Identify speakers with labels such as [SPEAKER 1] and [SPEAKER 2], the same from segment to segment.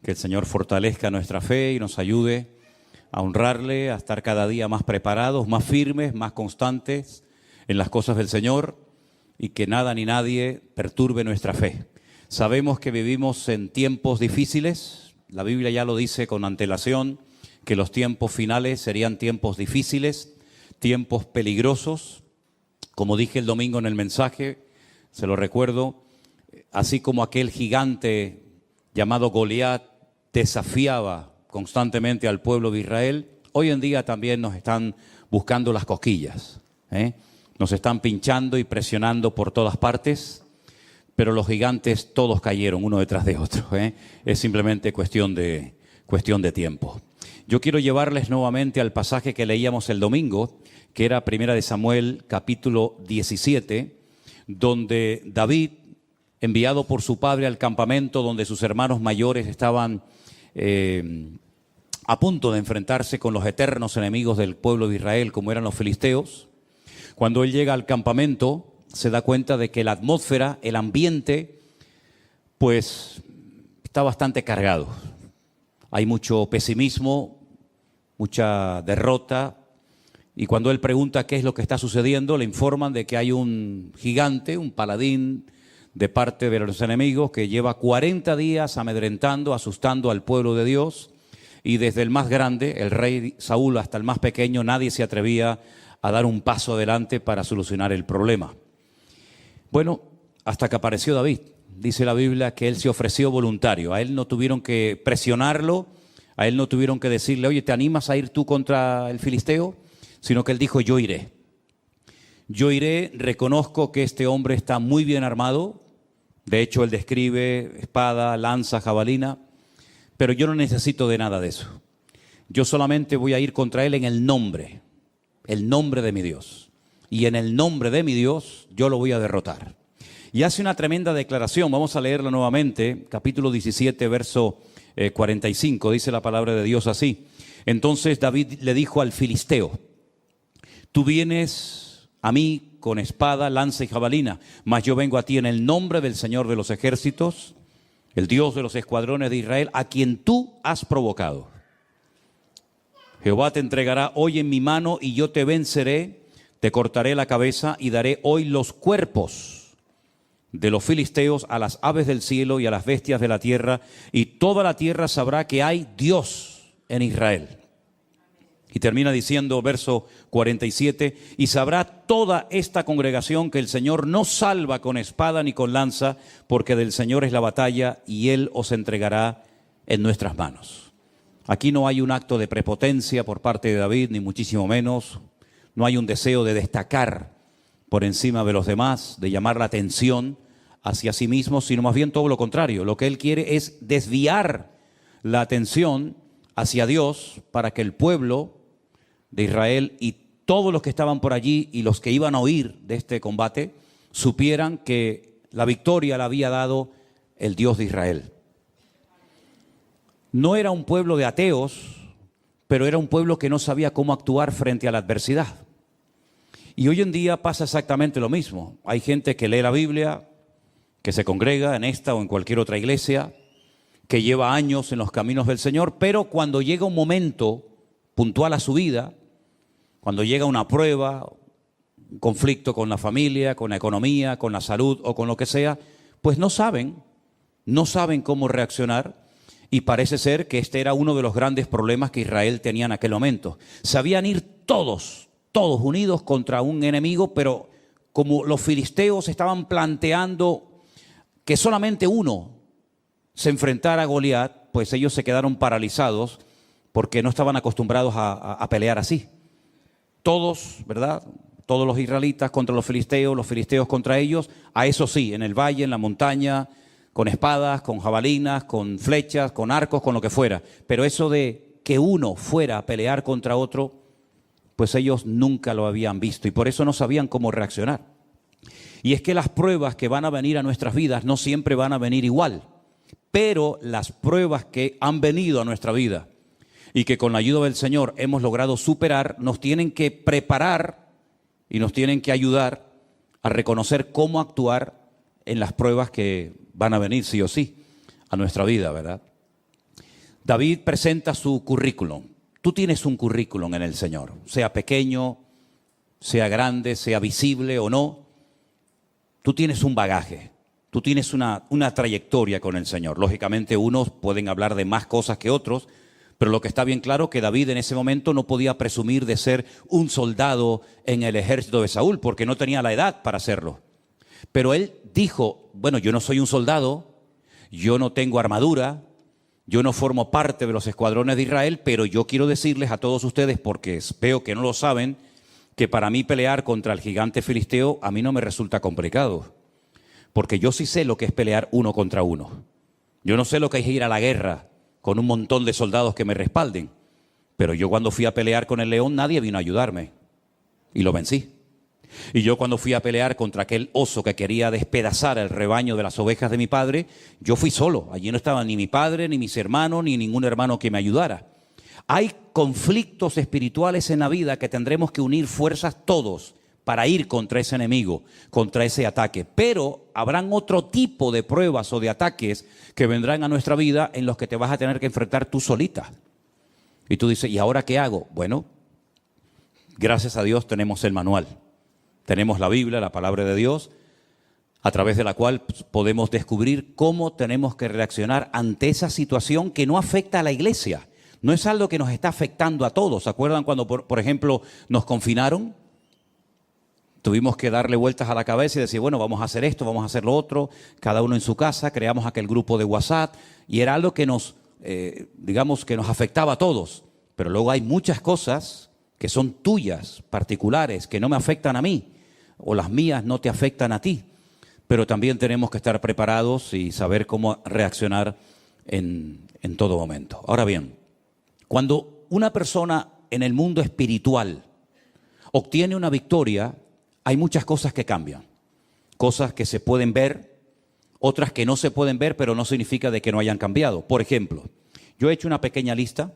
[SPEAKER 1] Que el Señor fortalezca nuestra fe y nos ayude a honrarle, a estar cada día más preparados, más firmes, más constantes en las cosas del Señor y que nada ni nadie perturbe nuestra fe. Sabemos que vivimos en tiempos difíciles, la Biblia ya lo dice con antelación, que los tiempos finales serían tiempos difíciles, tiempos peligrosos. Como dije el domingo en el mensaje, se lo recuerdo, así como aquel gigante llamado Goliat desafiaba constantemente al pueblo de Israel, hoy en día también nos están buscando las cosquillas, Nos están pinchando y presionando por todas partes, pero los gigantes todos cayeron uno detrás de otro, Es simplemente cuestión de tiempo. Yo quiero llevarles nuevamente al pasaje que leíamos el domingo, que era 1 Samuel capítulo 17, donde David, enviado por su padre al campamento donde sus hermanos mayores estaban a punto de enfrentarse con los eternos enemigos del pueblo de Israel, como eran los filisteos. Cuando él llega al campamento, se da cuenta de que la atmósfera, el ambiente, pues está bastante cargado. Hay mucho pesimismo, mucha derrota, y cuando él pregunta qué es lo que está sucediendo, le informan de que hay un gigante, un paladín de parte de los enemigos que lleva 40 días amedrentando, asustando al pueblo de Dios, y desde el más grande, el rey Saúl, hasta el más pequeño, nadie se atrevía a dar un paso adelante para solucionar el problema. Bueno, hasta que apareció David. Dice la Biblia que él se ofreció voluntario. A él no tuvieron que presionarlo, a él no tuvieron que decirle, oye, ¿te animas a ir tú contra el filisteo? Sino que él dijo, yo iré. Yo iré, reconozco que este hombre está muy bien armado. De hecho, él describe espada, lanza, jabalina, pero yo no necesito de nada de eso. Yo solamente voy a ir contra él en el nombre de mi Dios. Y en el nombre de mi Dios, yo lo voy a derrotar. Y hace una tremenda declaración, vamos a leerla nuevamente, capítulo 17, verso 45, dice la palabra de Dios así. Entonces David le dijo al filisteo, tú vienes a mí con espada, lanza y jabalina, mas yo vengo a ti en el nombre del Señor de los ejércitos, el Dios de los escuadrones de Israel, a quien tú has provocado. Jehová te entregará hoy en mi mano y yo te venceré, te cortaré la cabeza y daré hoy los cuerpos de los filisteos a las aves del cielo y a las bestias de la tierra, y toda la tierra sabrá que hay Dios en Israel. Y termina diciendo, verso 47, y sabrá toda esta congregación que el Señor no salva con espada ni con lanza, porque del Señor es la batalla y Él os entregará en nuestras manos. Aquí no hay un acto de prepotencia por parte de David, ni muchísimo menos. No hay un deseo de destacar por encima de los demás, de llamar la atención hacia sí mismo, sino más bien todo lo contrario. Lo que él quiere es desviar la atención hacia Dios para que el pueblo de Israel y todos los que estaban por allí y los que iban a oír de este combate supieran que la victoria la había dado el Dios de Israel. No era un pueblo de ateos, pero era un pueblo que no sabía cómo actuar frente a la adversidad. Y hoy en día pasa exactamente lo mismo. Hay gente que lee la Biblia, que se congrega en esta o en cualquier otra iglesia, que lleva años en los caminos del Señor, pero cuando llega un momento puntual a su vida, cuando llega una prueba, un conflicto con la familia, con la economía, con la salud o con lo que sea, pues no saben cómo reaccionar. Y parece ser que este era uno de los grandes problemas que Israel tenía en aquel momento. Sabían ir todos unidos contra un enemigo, pero como los filisteos estaban planteando que solamente uno se enfrentara a Goliat, pues ellos se quedaron paralizados porque no estaban acostumbrados a pelear así. Todos, ¿verdad? Todos los israelitas contra los filisteos contra ellos, a eso sí, en el valle, en la montaña, con espadas, con jabalinas, con flechas, con arcos, con lo que fuera. Pero eso de que uno fuera a pelear contra otro, pues ellos nunca lo habían visto y por eso no sabían cómo reaccionar. Y es que las pruebas que van a venir a nuestras vidas no siempre van a venir igual, pero las pruebas que han venido a nuestra vida y que con la ayuda del Señor hemos logrado superar, nos tienen que preparar y nos tienen que ayudar a reconocer cómo actuar en las pruebas que van a venir sí o sí a nuestra vida, ¿verdad? David presenta su currículum. Tú tienes un currículum en el Señor, sea pequeño, sea grande, sea visible o no. Tú tienes un bagaje, tú tienes una trayectoria con el Señor. Lógicamente unos pueden hablar de más cosas que otros, pero lo que está bien claro es que David en ese momento no podía presumir de ser un soldado en el ejército de Saúl, porque no tenía la edad para hacerlo. Pero él dijo, bueno, yo no soy un soldado, yo no tengo armadura, yo no formo parte de los escuadrones de Israel, pero yo quiero decirles a todos ustedes, porque veo que no lo saben, que para mí pelear contra el gigante filisteo a mí no me resulta complicado, porque yo sí sé lo que es pelear uno contra uno. Yo no sé lo que es ir a la guerra con un montón de soldados que me respalden, pero yo cuando fui a pelear con el león nadie vino a ayudarme y lo vencí. Y yo cuando fui a pelear contra aquel oso que quería despedazar el rebaño de las ovejas de mi padre, yo fui solo. Allí no estaba ni mi padre, ni mis hermanos, ni ningún hermano que me ayudara. Hay conflictos espirituales en la vida que tendremos que unir fuerzas todos para ir contra ese enemigo, contra ese ataque. Pero habrán otro tipo de pruebas o de ataques que vendrán a nuestra vida en los que te vas a tener que enfrentar tú solita. Y tú dices, ¿y ahora qué hago? Bueno, gracias a Dios tenemos el manual. Tenemos la Biblia, la palabra de Dios, a través de la cual podemos descubrir cómo tenemos que reaccionar ante esa situación que no afecta a la iglesia. No es algo que nos está afectando a todos. ¿Se acuerdan cuando, por ejemplo, nos confinaron? Tuvimos que darle vueltas a la cabeza y decir, bueno, vamos a hacer esto, vamos a hacer lo otro, cada uno en su casa, creamos aquel grupo de WhatsApp y era algo que nos, digamos, que nos afectaba a todos. Pero luego hay muchas cosas que son tuyas, particulares, que no me afectan a mí, o las mías no te afectan a ti. Pero también tenemos que estar preparados y saber cómo reaccionar en todo momento. Ahora bien, cuando una persona en el mundo espiritual obtiene una victoria, hay muchas cosas que cambian. Cosas que se pueden ver, otras que no se pueden ver, pero no significa de que no hayan cambiado. Por ejemplo, yo he hecho una pequeña lista,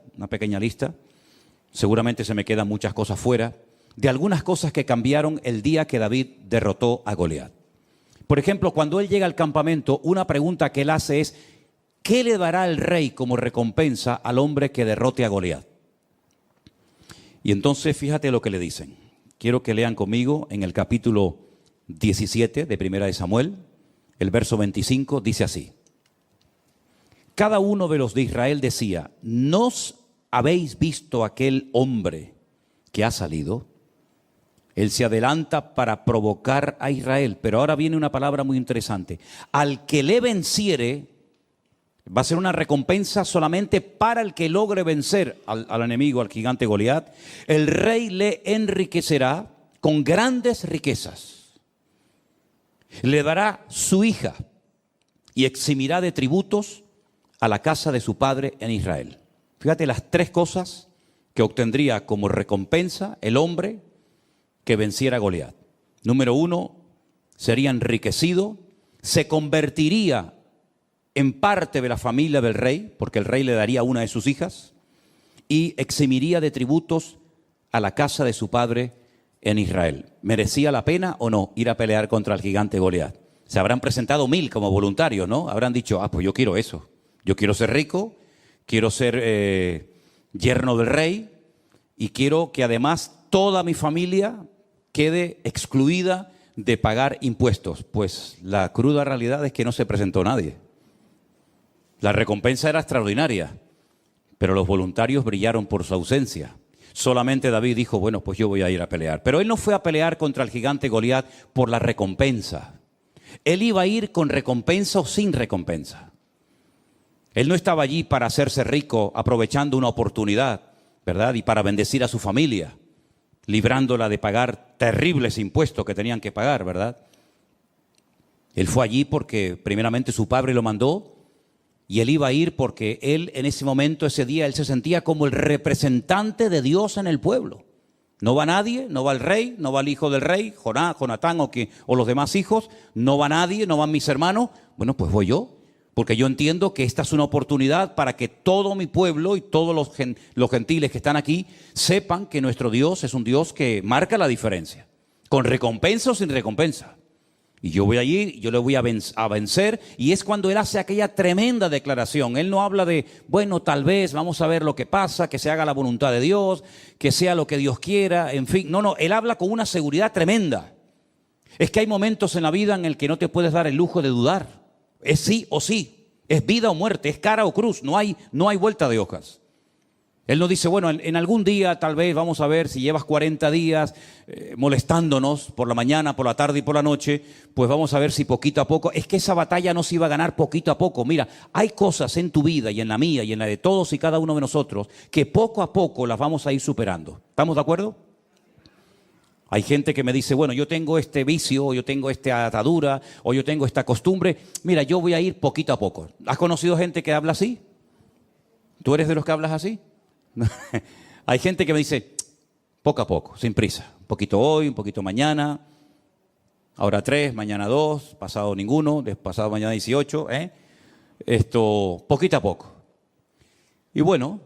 [SPEAKER 1] seguramente se me quedan muchas cosas fuera, de algunas cosas que cambiaron el día que David derrotó a Goliat. Por ejemplo, cuando él llega al campamento, una pregunta que él hace es, ¿qué le dará el rey como recompensa al hombre que derrote a Goliat? Y entonces fíjate lo que le dicen. Quiero que lean conmigo en el capítulo 17 de Primera de Samuel, el verso 25, dice así. Cada uno de los de Israel decía, ¿nos habéis visto aquel hombre que ha salido? Él se adelanta para provocar a Israel, pero ahora viene una palabra muy interesante. Al que le venciere, va a ser una recompensa solamente para el que logre vencer al enemigo, al gigante Goliat. El rey le enriquecerá con grandes riquezas. Le dará su hija y eximirá de tributos a la casa de su padre en Israel. Fíjate las tres cosas que obtendría como recompensa el hombre que venciera a Goliat. Número uno, sería enriquecido, se convertiría en parte de la familia del rey, porque el rey le daría una de sus hijas, y eximiría de tributos a la casa de su padre en Israel. ¿Merecía la pena o no ir a pelear contra el gigante Goliat? Se habrán presentado 1000 como voluntarios, ¿no? Habrán dicho, pues yo quiero eso. Yo quiero ser rico, quiero ser yerno del rey y quiero que además toda mi familia quede excluida de pagar impuestos. Pues la cruda realidad es que no se presentó nadie. La recompensa era extraordinaria, pero los voluntarios brillaron por su ausencia. Solamente David dijo, bueno, pues yo voy a ir a pelear. Pero él no fue a pelear contra el gigante Goliat por la recompensa. Él iba a ir con recompensa o sin recompensa. Él no estaba allí para hacerse rico aprovechando una oportunidad, ¿verdad? Y para bendecir a su familia, librándola de pagar terribles impuestos que tenían que pagar, ¿verdad? Él fue allí porque primeramente su padre lo mandó y él iba a ir porque él en ese momento, ese día, él se sentía como el representante de Dios en el pueblo. No va nadie, no va el rey, no va el hijo del rey, Jonatán o los demás hijos, no va nadie, no van mis hermanos. Bueno, pues voy yo, porque yo entiendo que esta es una oportunidad para que todo mi pueblo y todos los gentiles que están aquí sepan que nuestro Dios es un Dios que marca la diferencia, con recompensa o sin recompensa. Y yo voy allí, yo le voy a vencer. Y es cuando él hace aquella tremenda declaración. Él no habla de, bueno, tal vez, vamos a ver lo que pasa, que se haga la voluntad de Dios, que sea lo que Dios quiera, en fin. No, él habla con una seguridad tremenda. Es que hay momentos en la vida en el que no te puedes dar el lujo de dudar. Es sí o sí, es vida o muerte, es cara o cruz, no hay vuelta de hojas. Él no dice, bueno, en algún día tal vez vamos a ver si llevas 40 días molestándonos por la mañana, por la tarde y por la noche, pues vamos a ver si poquito a poco. Es que esa batalla no se iba a ganar poquito a poco. Mira, hay cosas en tu vida y en la mía y en la de todos y cada uno de nosotros que poco a poco las vamos a ir superando. ¿Estamos de acuerdo? Hay gente que me dice, bueno, yo tengo este vicio, o yo tengo esta atadura, o yo tengo esta costumbre. Mira, yo voy a ir poquito a poco. ¿Has conocido gente que habla así? ¿Tú eres de los que hablas así? Hay gente que me dice, poco a poco, sin prisa. Un poquito hoy, un poquito mañana. Ahora 3, mañana 2, pasado ninguno, pasado mañana 18. Poquito a poco. Y bueno,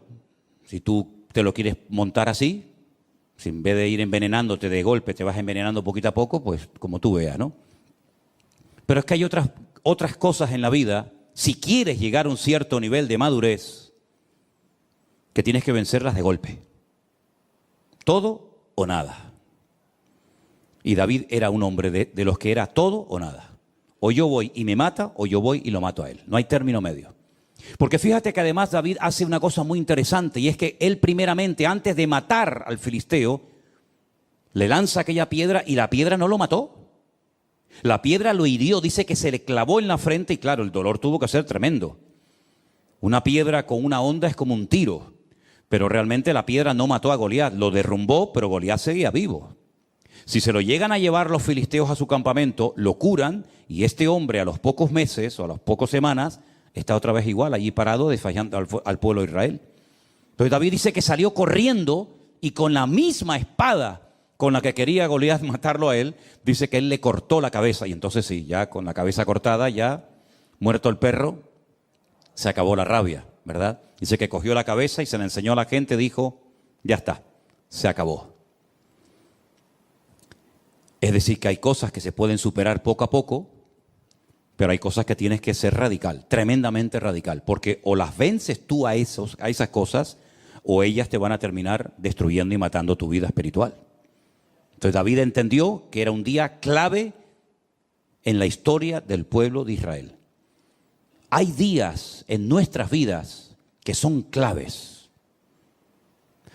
[SPEAKER 1] si tú te lo quieres montar así, si en vez de ir envenenándote de golpe, te vas envenenando poquito a poco, pues como tú veas, ¿no? Pero es que hay otras cosas en la vida, si quieres llegar a un cierto nivel de madurez, que tienes que vencerlas de golpe. Todo o nada. Y David era un hombre de los que era todo o nada. O yo voy y me mata, o yo voy y lo mato a él. No hay término medio. Porque fíjate que además David hace una cosa muy interesante, y es que él primeramente, antes de matar al filisteo, le lanza aquella piedra y la piedra no lo mató. La piedra lo hirió, dice que se le clavó en la frente y claro, el dolor tuvo que ser tremendo. Una piedra con una honda es como un tiro. Pero realmente la piedra no mató a Goliat, lo derrumbó, pero Goliat seguía vivo. Si se lo llegan a llevar los filisteos a su campamento, lo curan y este hombre a los pocos meses o a las pocas semanas está otra vez igual, allí parado desfallando al pueblo de Israel. Entonces David dice que salió corriendo y con la misma espada con la que quería Goliat matarlo a él, dice que él le cortó la cabeza. Y entonces sí, ya con la cabeza cortada, ya muerto el perro, se acabó la rabia, ¿verdad? Dice que cogió la cabeza y se la enseñó a la gente, dijo, ya está, se acabó. Es decir, que hay cosas que se pueden superar poco a poco, pero hay cosas que tienes que ser radical, tremendamente radical, porque o las vences tú a esas cosas, o ellas te van a terminar destruyendo y matando tu vida espiritual. Entonces David entendió que era un día clave en la historia del pueblo de Israel. Hay días en nuestras vidas que son claves.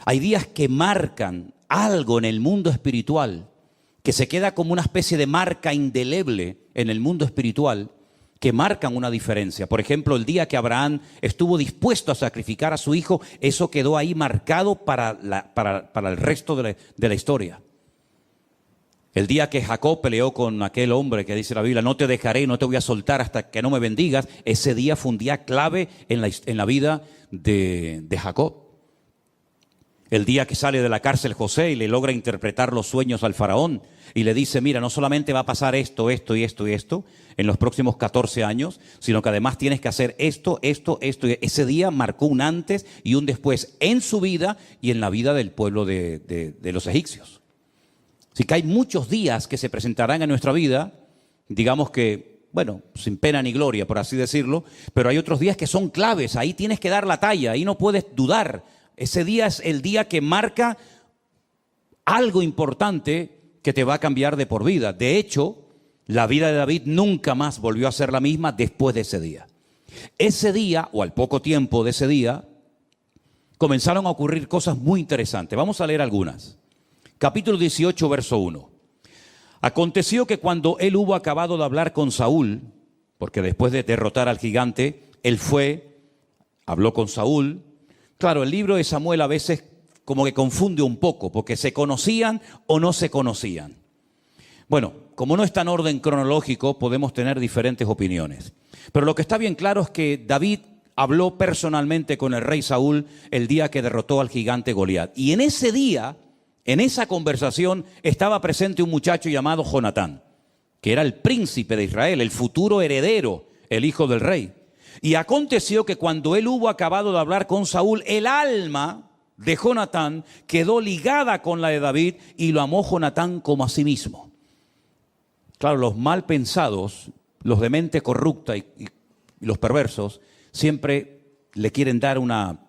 [SPEAKER 1] Hay días que marcan algo en el mundo espiritual, que se queda como una especie de marca indeleble en el mundo espiritual, que marcan una diferencia. Por ejemplo, el día que Abraham estuvo dispuesto a sacrificar a su hijo, eso quedó ahí marcado para el resto de la historia. El día que Jacob peleó con aquel hombre que dice la Biblia, no te dejaré, no te voy a soltar hasta que no me bendigas, ese día fue un día clave en la vida de Jacob. El día que sale de la cárcel José y le logra interpretar los sueños al faraón y le dice, mira, no solamente va a pasar esto, esto y esto y esto en los próximos 14 años, sino que además tienes que hacer esto. Ese día marcó un antes y un después en su vida y en la vida del pueblo de los egipcios. Así que hay muchos días que se presentarán en nuestra vida, digamos que, bueno, sin pena ni gloria, por así decirlo, pero hay otros días que son claves, ahí tienes que dar la talla, ahí no puedes dudar. Ese día es el día que marca algo importante que te va a cambiar de por vida. De hecho, la vida de David nunca más volvió a ser la misma después de ese día. Ese día, o al poco tiempo de ese día, comenzaron a ocurrir cosas muy interesantes. Vamos a leer algunas. Capítulo 18, verso 1. Aconteció que cuando él hubo acabado de hablar con Saúl, porque después de derrotar al gigante, él habló con Saúl. Claro, el libro de Samuel a veces como que confunde un poco, porque se conocían o no se conocían. Bueno, como no está en orden cronológico, podemos tener diferentes opiniones. Pero lo que está bien claro es que David habló personalmente con el rey Saúl el día que derrotó al gigante Goliat. Y en ese día, en esa conversación, estaba presente un muchacho llamado Jonatán, que era el príncipe de Israel, el futuro heredero, el hijo del rey. Y aconteció que cuando él hubo acabado de hablar con Saúl, el alma de Jonatán quedó ligada con la de David y lo amó Jonatán como a sí mismo. Claro, los mal pensados, los de mente corrupta y los perversos, siempre le quieren dar una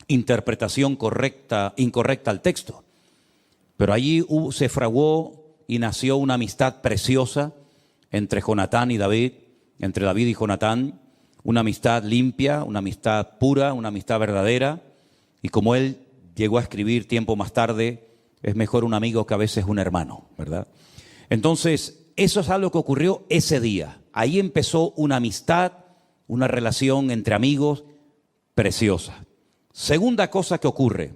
[SPEAKER 1] interpretación incorrecta al texto. Pero allí se fraguó y nació una amistad preciosa entre Jonatán y David, entre David y Jonatán, una amistad limpia, una amistad pura, una amistad verdadera. Y como él llegó a escribir tiempo más tarde, es mejor un amigo que a veces un hermano, ¿verdad? Entonces, eso es algo que ocurrió ese día. Ahí empezó una amistad, una relación entre amigos preciosa. Segunda cosa que ocurre,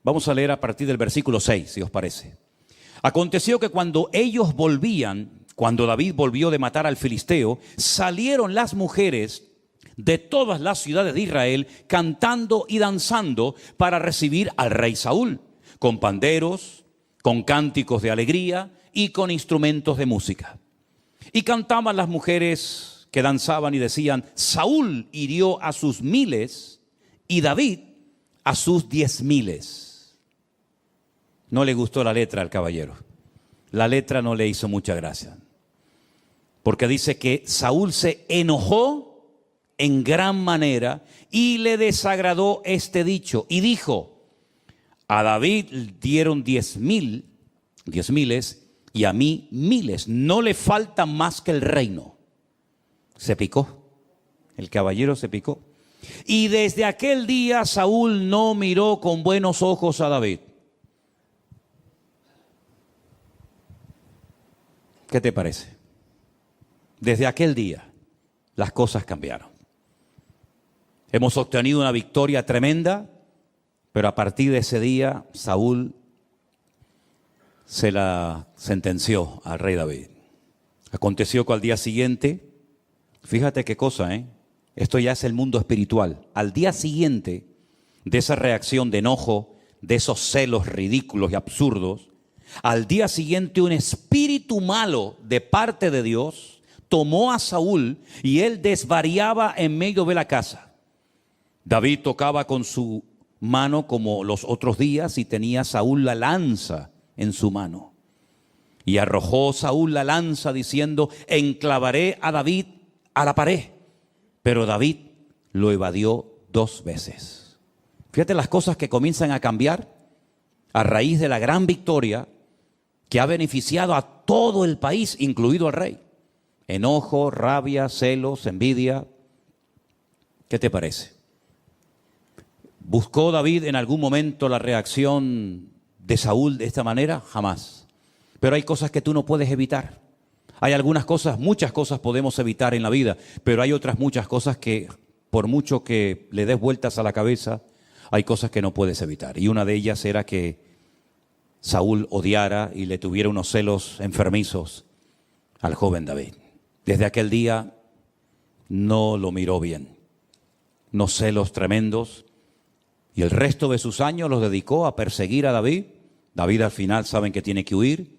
[SPEAKER 1] vamos a leer a partir del versículo 6, si os parece. Aconteció que cuando ellos volvían, cuando David volvió de matar al filisteo, salieron las mujeres de todas las ciudades de Israel cantando y danzando para recibir al rey Saúl, con panderos, con cánticos de alegría y con instrumentos de música. Y cantaban las mujeres que danzaban y decían: Saúl hirió a sus 1000 y David a sus 10,000. No le gustó la letra al caballero. La letra no le hizo mucha gracia. Porque dice que Saúl se enojó en gran manera y le desagradó este dicho. Y dijo: a David dieron 10,000 y a mí 1000. No le falta más que el reino. Se picó. El caballero se picó. Y desde aquel día Saúl no miró con buenos ojos a David. ¿Qué te parece? Desde aquel día las cosas cambiaron. Hemos obtenido una victoria tremenda, pero a partir de ese día Saúl se la sentenció al rey David. Aconteció que al día siguiente, fíjate qué cosa, esto ya es el mundo espiritual. Al día siguiente de esa reacción de enojo, de esos celos ridículos y absurdos, al día siguiente un espíritu malo de parte de Dios tomó a Saúl y él desvariaba en medio de la casa. David tocaba con su mano como los otros días y tenía Saúl la lanza en su mano. Y arrojó Saúl la lanza diciendo: enclavaré a David a la pared. Pero David lo evadió 2 veces. Fíjate las cosas que comienzan a cambiar a raíz de la gran victoria que ha beneficiado a todo el país, incluido al rey. Enojo, rabia, celos, envidia. ¿Qué te parece? ¿Buscó David en algún momento la reacción de Saúl de esta manera? Jamás. Pero hay cosas que tú no puedes evitar. Hay algunas cosas, muchas cosas podemos evitar en la vida, pero hay otras muchas cosas que, por mucho que le des vueltas a la cabeza, hay cosas que no puedes evitar. Y una de ellas era que Saúl odiara y le tuviera unos celos enfermizos al joven David. Desde aquel día no lo miró bien. Unos celos tremendos. Y el resto de sus años los dedicó a perseguir a David. David al final saben que tiene que huir.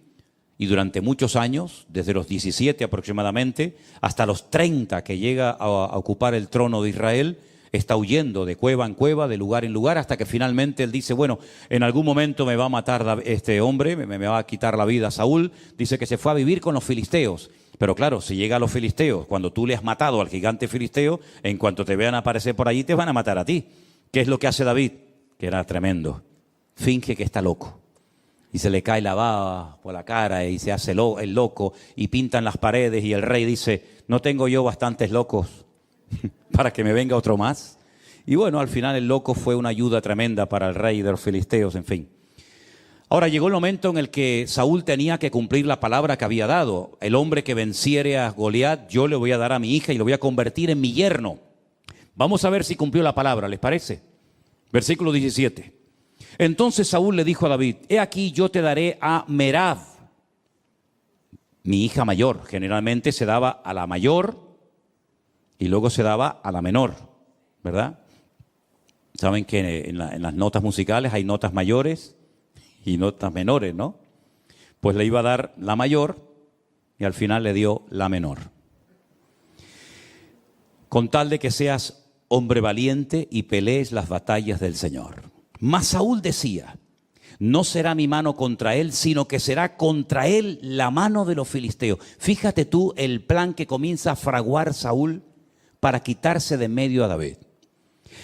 [SPEAKER 1] Y durante muchos años, desde los 17 aproximadamente, hasta los 30 que llega a ocupar el trono de Israel, está huyendo de cueva en cueva, de lugar en lugar, hasta que finalmente él dice: bueno, en algún momento me va a matar este hombre, me va a quitar la vida a Saúl. Dice que se fue a vivir con los filisteos. Pero claro, si llega a los filisteos, cuando tú le has matado al gigante filisteo, en cuanto te vean aparecer por allí, te van a matar a ti. ¿Qué es lo que hace David? Que era tremendo. Finge que está loco. Y se le cae la baba por la cara y se hace el loco y pintan las paredes y el rey dice: ¿no tengo yo bastantes locos para que me venga otro más? Y bueno, al final el loco fue una ayuda tremenda para el rey de los filisteos, en fin. Ahora llegó el momento en el que Saúl tenía que cumplir la palabra que había dado. El hombre que venciere a Goliat, yo le voy a dar a mi hija y lo voy a convertir en mi yerno. Vamos a ver si cumplió la palabra, ¿les parece? Versículo 17. Entonces Saúl le dijo a David: he aquí yo te daré a Merab, mi hija mayor. Generalmente se daba a la mayor y luego se daba a la menor, ¿verdad? Saben que en las notas musicales hay notas mayores y notas menores, ¿no? Pues le iba a dar la mayor y al final le dio la menor. Con tal de que seas hombre valiente y pelees las batallas del Señor. Mas Saúl decía: No será mi mano contra él, sino que será contra él la mano de los filisteos. Fíjate tú el plan que comienza a fraguar Saúl para quitarse de medio a David.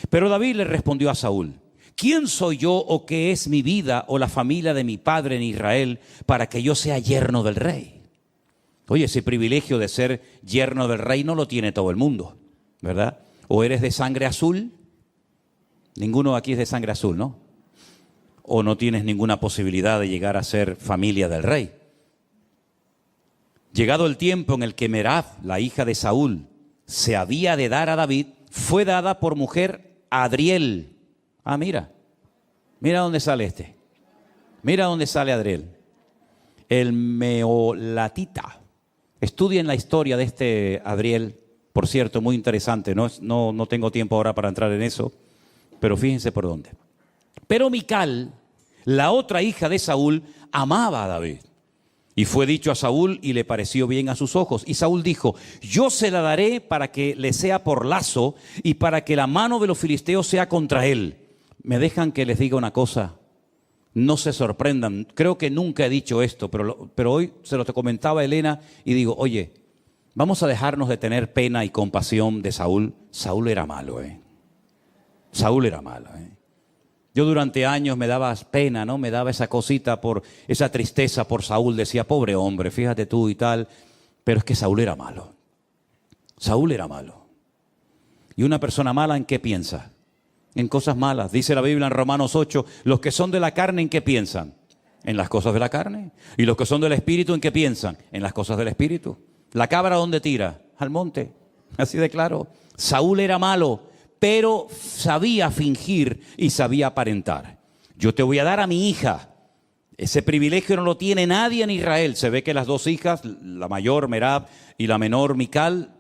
[SPEAKER 1] Pero David le respondió a Saúl: ¿quién soy yo o qué es mi vida o la familia de mi padre en Israel para que yo sea yerno del rey? Oye, ese privilegio de ser yerno del rey no lo tiene todo el mundo, ¿verdad? ¿O eres de sangre azul? Ninguno aquí es de sangre azul, ¿no? ¿O no tienes ninguna posibilidad de llegar a ser familia del rey? Llegado el tiempo en el que Merab, la hija de Saúl, se había de dar a David, fue dada por mujer a Adriel. Ah, mira dónde sale este. Mira dónde sale Adriel. El meolatita. Estudien la historia de este Adriel, por cierto, muy interesante. No tengo tiempo ahora para entrar en eso, pero fíjense por dónde. Pero Mical, la otra hija de Saúl, amaba a David. Y fue dicho a Saúl y le pareció bien a sus ojos. Y Saúl dijo: yo se la daré para que le sea por lazo y para que la mano de los filisteos sea contra él. ¿Me dejan que les diga una cosa? No se sorprendan. Creo que nunca he dicho esto, pero hoy se lo comentaba a Elena y digo: oye, vamos a dejarnos de tener pena y compasión de Saúl. Saúl era malo, Saúl era malo, Yo durante años me daba pena, ¿no? Me daba esa cosita, por esa tristeza por Saúl. Decía: pobre hombre, fíjate tú y tal. Pero es que Saúl era malo. Saúl era malo. ¿Y una persona mala en qué piensa? En cosas malas. Dice la Biblia en Romanos 8, los que son de la carne, ¿en qué piensan? En las cosas de la carne. Y los que son del espíritu, ¿en qué piensan? En las cosas del espíritu. La cabra, ¿dónde tira? Al monte. Así de claro. Saúl era malo, pero sabía fingir y sabía aparentar. Yo te voy a dar a mi hija. Ese privilegio no lo tiene nadie en Israel. Se ve que las dos hijas, la mayor Merab y la menor Mical,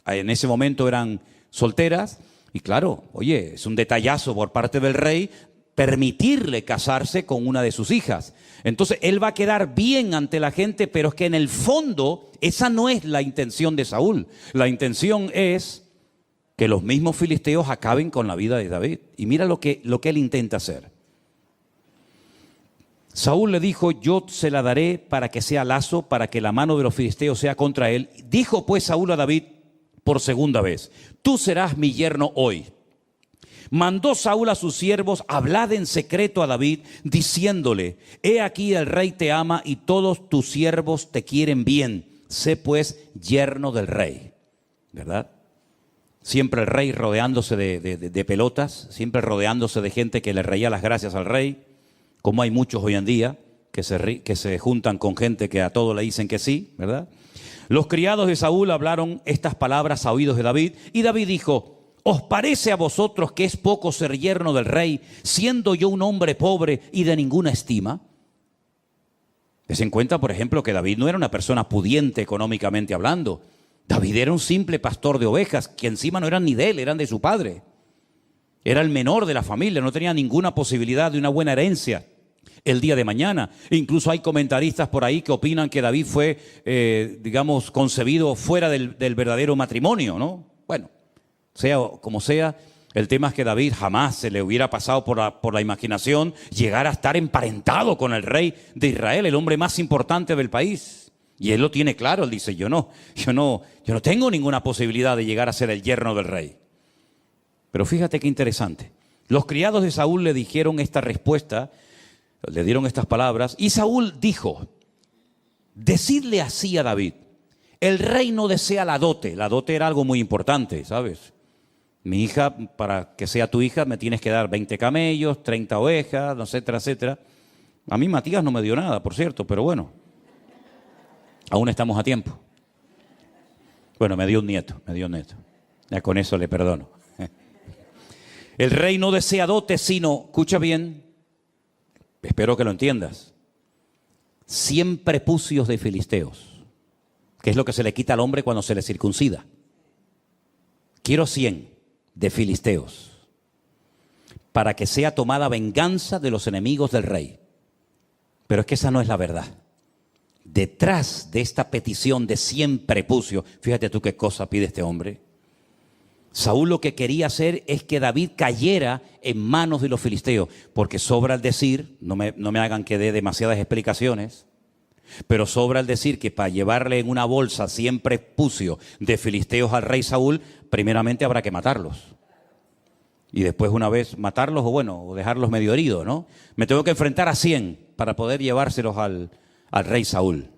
[SPEAKER 1] en ese momento eran solteras. Y claro, oye, es un detallazo por parte del rey permitirle casarse con una de sus hijas. Entonces él va a quedar bien ante la gente, pero es que en el fondo esa no es la intención de Saúl. La intención es que los mismos filisteos acaben con la vida de David. Y mira lo que él intenta hacer. Saúl le dijo: yo se la daré para que sea lazo, para que la mano de los filisteos sea contra él. Dijo pues Saúl a David por segunda vez: tú serás mi yerno hoy. Mandó Saúl a sus siervos: hablad en secreto a David, diciéndole: he aquí el rey te ama y todos tus siervos te quieren bien. Sé pues yerno del rey. ¿Verdad? Siempre el rey rodeándose de pelotas, siempre rodeándose de gente que le reía las gracias al rey, como hay muchos hoy en día que se juntan con gente que a todo le dicen que sí, ¿verdad? Los criados de Saúl hablaron estas palabras a oídos de David, y David dijo: ¿os parece a vosotros que es poco ser yerno del rey, siendo yo un hombre pobre y de ninguna estima? Des en cuenta, por ejemplo, que David no era una persona pudiente económicamente hablando. David era un simple pastor de ovejas, que encima no eran ni de él, eran de su padre. Era el menor de la familia, no tenía ninguna posibilidad de una buena herencia el día de mañana. Incluso hay comentaristas por ahí que opinan que David fue, concebido fuera del verdadero matrimonio, ¿no? Bueno, sea como sea, el tema es que David jamás se le hubiera pasado por la imaginación llegar a estar emparentado con el rey de Israel, el hombre más importante del país. Y él lo tiene claro. Él dice: yo no tengo ninguna posibilidad de llegar a ser el yerno del rey. Pero fíjate qué interesante. Los criados de Saúl le dijeron esta respuesta, le dieron estas palabras, y Saúl dijo: decidle así a David: el rey no desea la dote. La dote era algo muy importante, ¿sabes? Mi hija, para que sea tu hija, me tienes que dar 20 camellos, 30 ovejas, etcétera, etcétera. A mí Matías no me dio nada, por cierto, pero bueno, aún estamos a tiempo. Bueno, me dio un nieto. Ya con eso le perdono. El rey no desea dote, sino, escucha bien, espero que lo entiendas, 100 prepucios de filisteos, que es lo que se le quita al hombre cuando se le circuncida. Quiero 100 de filisteos, para que sea tomada venganza de los enemigos del rey. Pero es que esa no es la verdad. Detrás de esta petición de 100 prepucios, fíjate tú qué cosa pide este hombre. Saúl lo que quería hacer es que David cayera en manos de los filisteos, porque sobra el decir, no me hagan que dé demasiadas explicaciones, pero sobra el decir que para llevarle en una bolsa siempre pucio de filisteos al rey Saúl, primeramente habrá que matarlos. Y después una vez matarlos o dejarlos medio heridos, ¿no? Me tengo que enfrentar a 100 para poder llevárselos al rey Saúl.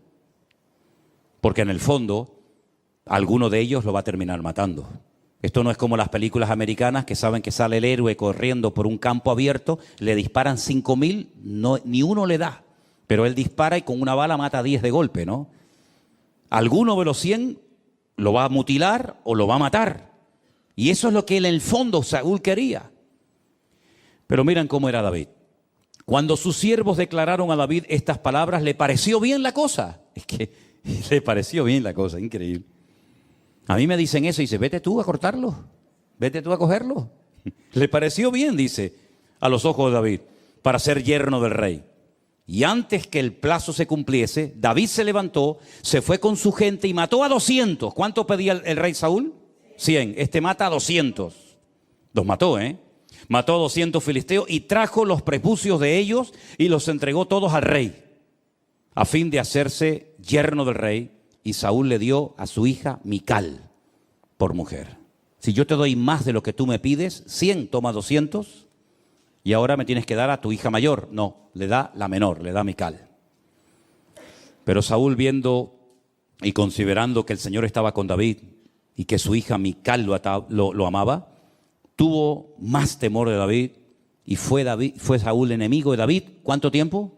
[SPEAKER 1] Porque en el fondo, alguno de ellos lo va a terminar matando. Esto no es como las películas americanas que saben que sale el héroe corriendo por un campo abierto, le disparan 5.000, ni uno le da. Pero él dispara y con una bala mata a 10 de golpe, ¿no? Alguno de los 100 lo va a mutilar o lo va a matar. Y eso es lo que en el fondo Saúl quería. Pero miren cómo era David. Cuando sus siervos declararon a David estas palabras, le pareció bien la cosa. Es que le pareció bien la cosa, increíble. A mí me dicen eso y dice, vete tú a cortarlo, vete tú a cogerlo. Le pareció bien, dice, a los ojos de David, para ser yerno del rey. Y antes que el plazo se cumpliese, David se levantó, se fue con su gente y mató a 200. ¿Cuánto pedía el rey Saúl? 100. Este mata a 200. Los mató, ¿eh? Mató a 200 filisteos y trajo los prepucios de ellos y los entregó todos al rey, a fin de hacerse yerno del rey. Y Saúl le dio a su hija Mical por mujer. Si yo te doy más de lo que tú me pides, 100, toma 200, y ahora me tienes que dar a tu hija mayor. No, le da la menor, le da a Mical. Pero Saúl, viendo y considerando que el Señor estaba con David y que su hija Mical lo amaba, tuvo más temor de David y fue Saúl enemigo de David. ¿Cuánto tiempo?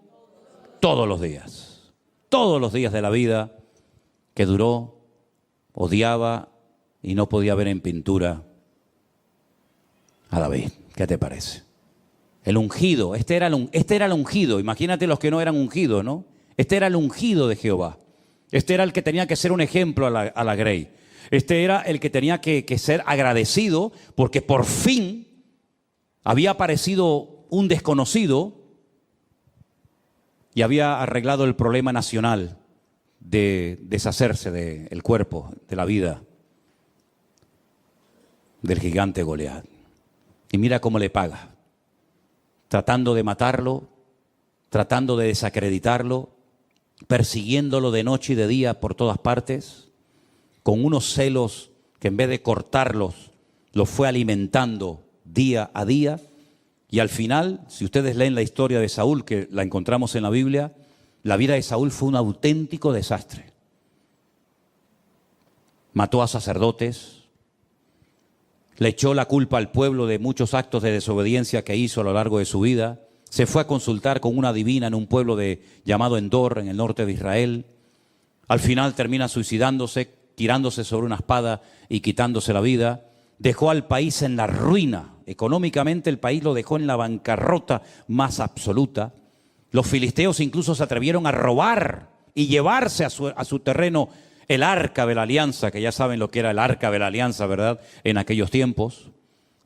[SPEAKER 1] Todos los días. Todos los días de la vida que duró, odiaba y no podía ver en pintura a David. ¿Qué te parece? El ungido, este era el ungido. Imagínate los que no eran ungidos, ¿no? Este era el ungido de Jehová. Este era el que tenía que ser un ejemplo a la grey. Este era el que tenía que ser agradecido porque por fin había aparecido un desconocido y había arreglado el problema nacional de deshacerse del cuerpo, de la vida del gigante Goliat. Y mira cómo le paga, tratando de matarlo, tratando de desacreditarlo, persiguiéndolo de noche y de día por todas partes, con unos celos que en vez de cortarlos, los fue alimentando día a día. Y al final, si ustedes leen la historia de Saúl, que la encontramos en la Biblia, la vida de Saúl fue un auténtico desastre. Mató a sacerdotes, le echó la culpa al pueblo de muchos actos de desobediencia que hizo a lo largo de su vida. Se fue a consultar con una adivina en un pueblo llamado Endor, en el norte de Israel. Al final termina suicidándose, tirándose sobre una espada y quitándose la vida. Dejó al país en la ruina. Económicamente el país lo dejó en la bancarrota más absoluta. Los filisteos incluso se atrevieron a robar y llevarse a su terreno el arca de la alianza, que ya saben lo que era el arca de la alianza, ¿verdad? En aquellos tiempos.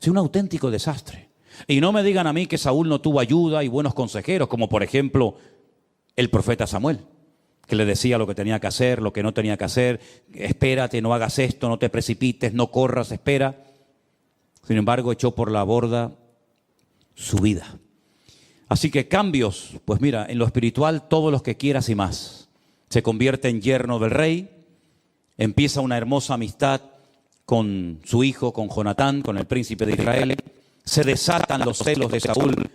[SPEAKER 1] Es un auténtico desastre. Y no me digan a mí que Saúl no tuvo ayuda y buenos consejeros, como por ejemplo el profeta Samuel, que le decía lo que tenía que hacer, lo que no tenía que hacer. Espérate, no hagas esto, no te precipites, no corras, espera. Sin embargo, echó por la borda su vida. Así que cambios, pues mira, en lo espiritual todos los que quieras y más. Se convierte en yerno del rey, empieza una hermosa amistad con su hijo, con Jonatán, con el príncipe de Israel. Se desatan los celos de Saúl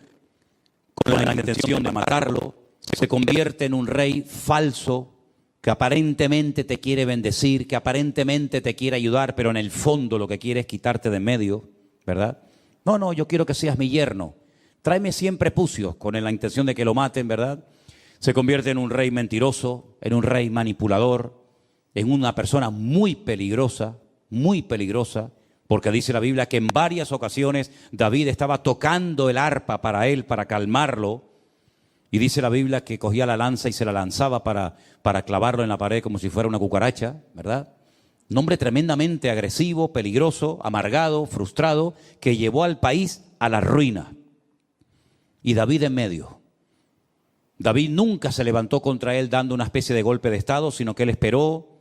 [SPEAKER 1] con la intención de matarlo. Se convierte en un rey falso que aparentemente te quiere bendecir, que aparentemente te quiere ayudar, pero en el fondo lo que quiere es quitarte de en medio, ¿verdad? No, yo quiero que seas mi yerno. Tráeme siempre pucios con la intención de que lo maten, ¿verdad? Se convierte en un rey mentiroso, en un rey manipulador, en una persona muy peligrosa, porque dice la Biblia que en varias ocasiones David estaba tocando el arpa para él, para calmarlo, y dice la Biblia que cogía la lanza y se la lanzaba para clavarlo en la pared como si fuera una cucaracha, ¿verdad? Un hombre tremendamente agresivo, peligroso, amargado, frustrado, que llevó al país a la ruina. Y David en medio. David nunca se levantó contra él dando una especie de golpe de estado, sino que él esperó,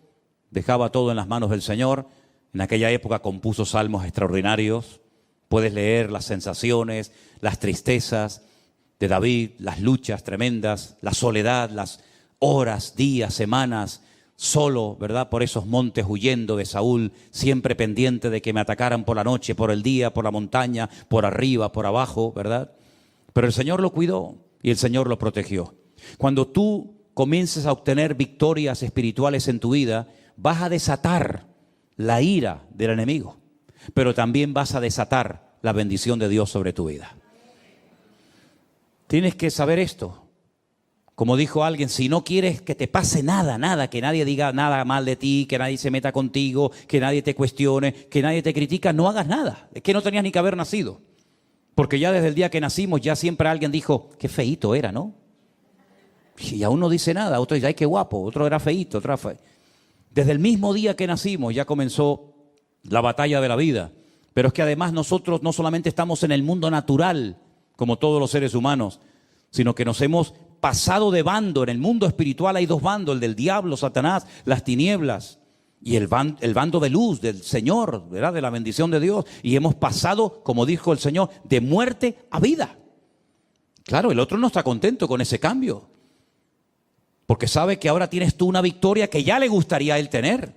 [SPEAKER 1] dejaba todo en las manos del Señor, En aquella época compuso salmos extraordinarios. Puedes leer las sensaciones, las tristezas de David, las luchas tremendas, la soledad, las horas, días, semanas, solo, ¿verdad? Por esos montes huyendo de Saúl, siempre pendiente de que me atacaran por la noche, por el día, por la montaña, por arriba, por abajo, ¿verdad? Pero el Señor lo cuidó y el Señor lo protegió. Cuando tú comiences a obtener victorias espirituales en tu vida, vas a desatar la ira del enemigo, pero también vas a desatar la bendición de Dios sobre tu vida. Tienes que saber esto. Como dijo alguien, si no quieres que te pase nada, que nadie diga nada mal de ti, que nadie se meta contigo, que nadie te cuestione, que nadie te critica, no hagas nada. Es que no tenías ni que haber nacido. Porque ya desde el día que nacimos, ya siempre alguien dijo, qué feíto era, ¿no? Y aún no dice nada. Otro dice, ay, qué guapo. Otro era feíto, otro era feo. Desde el mismo día que nacimos ya comenzó la batalla de la vida. Pero es que además nosotros no solamente estamos en el mundo natural, como todos los seres humanos, sino que nos hemos pasado de bando. En el mundo espiritual hay dos bandos, el del diablo, Satanás, las tinieblas, y el bando de luz, del Señor, ¿verdad? De la bendición de Dios. Y hemos pasado, como dijo el Señor, de muerte a vida. Claro, el otro no está contento con ese cambio, porque sabe que ahora tienes tú una victoria que ya le gustaría a él tener.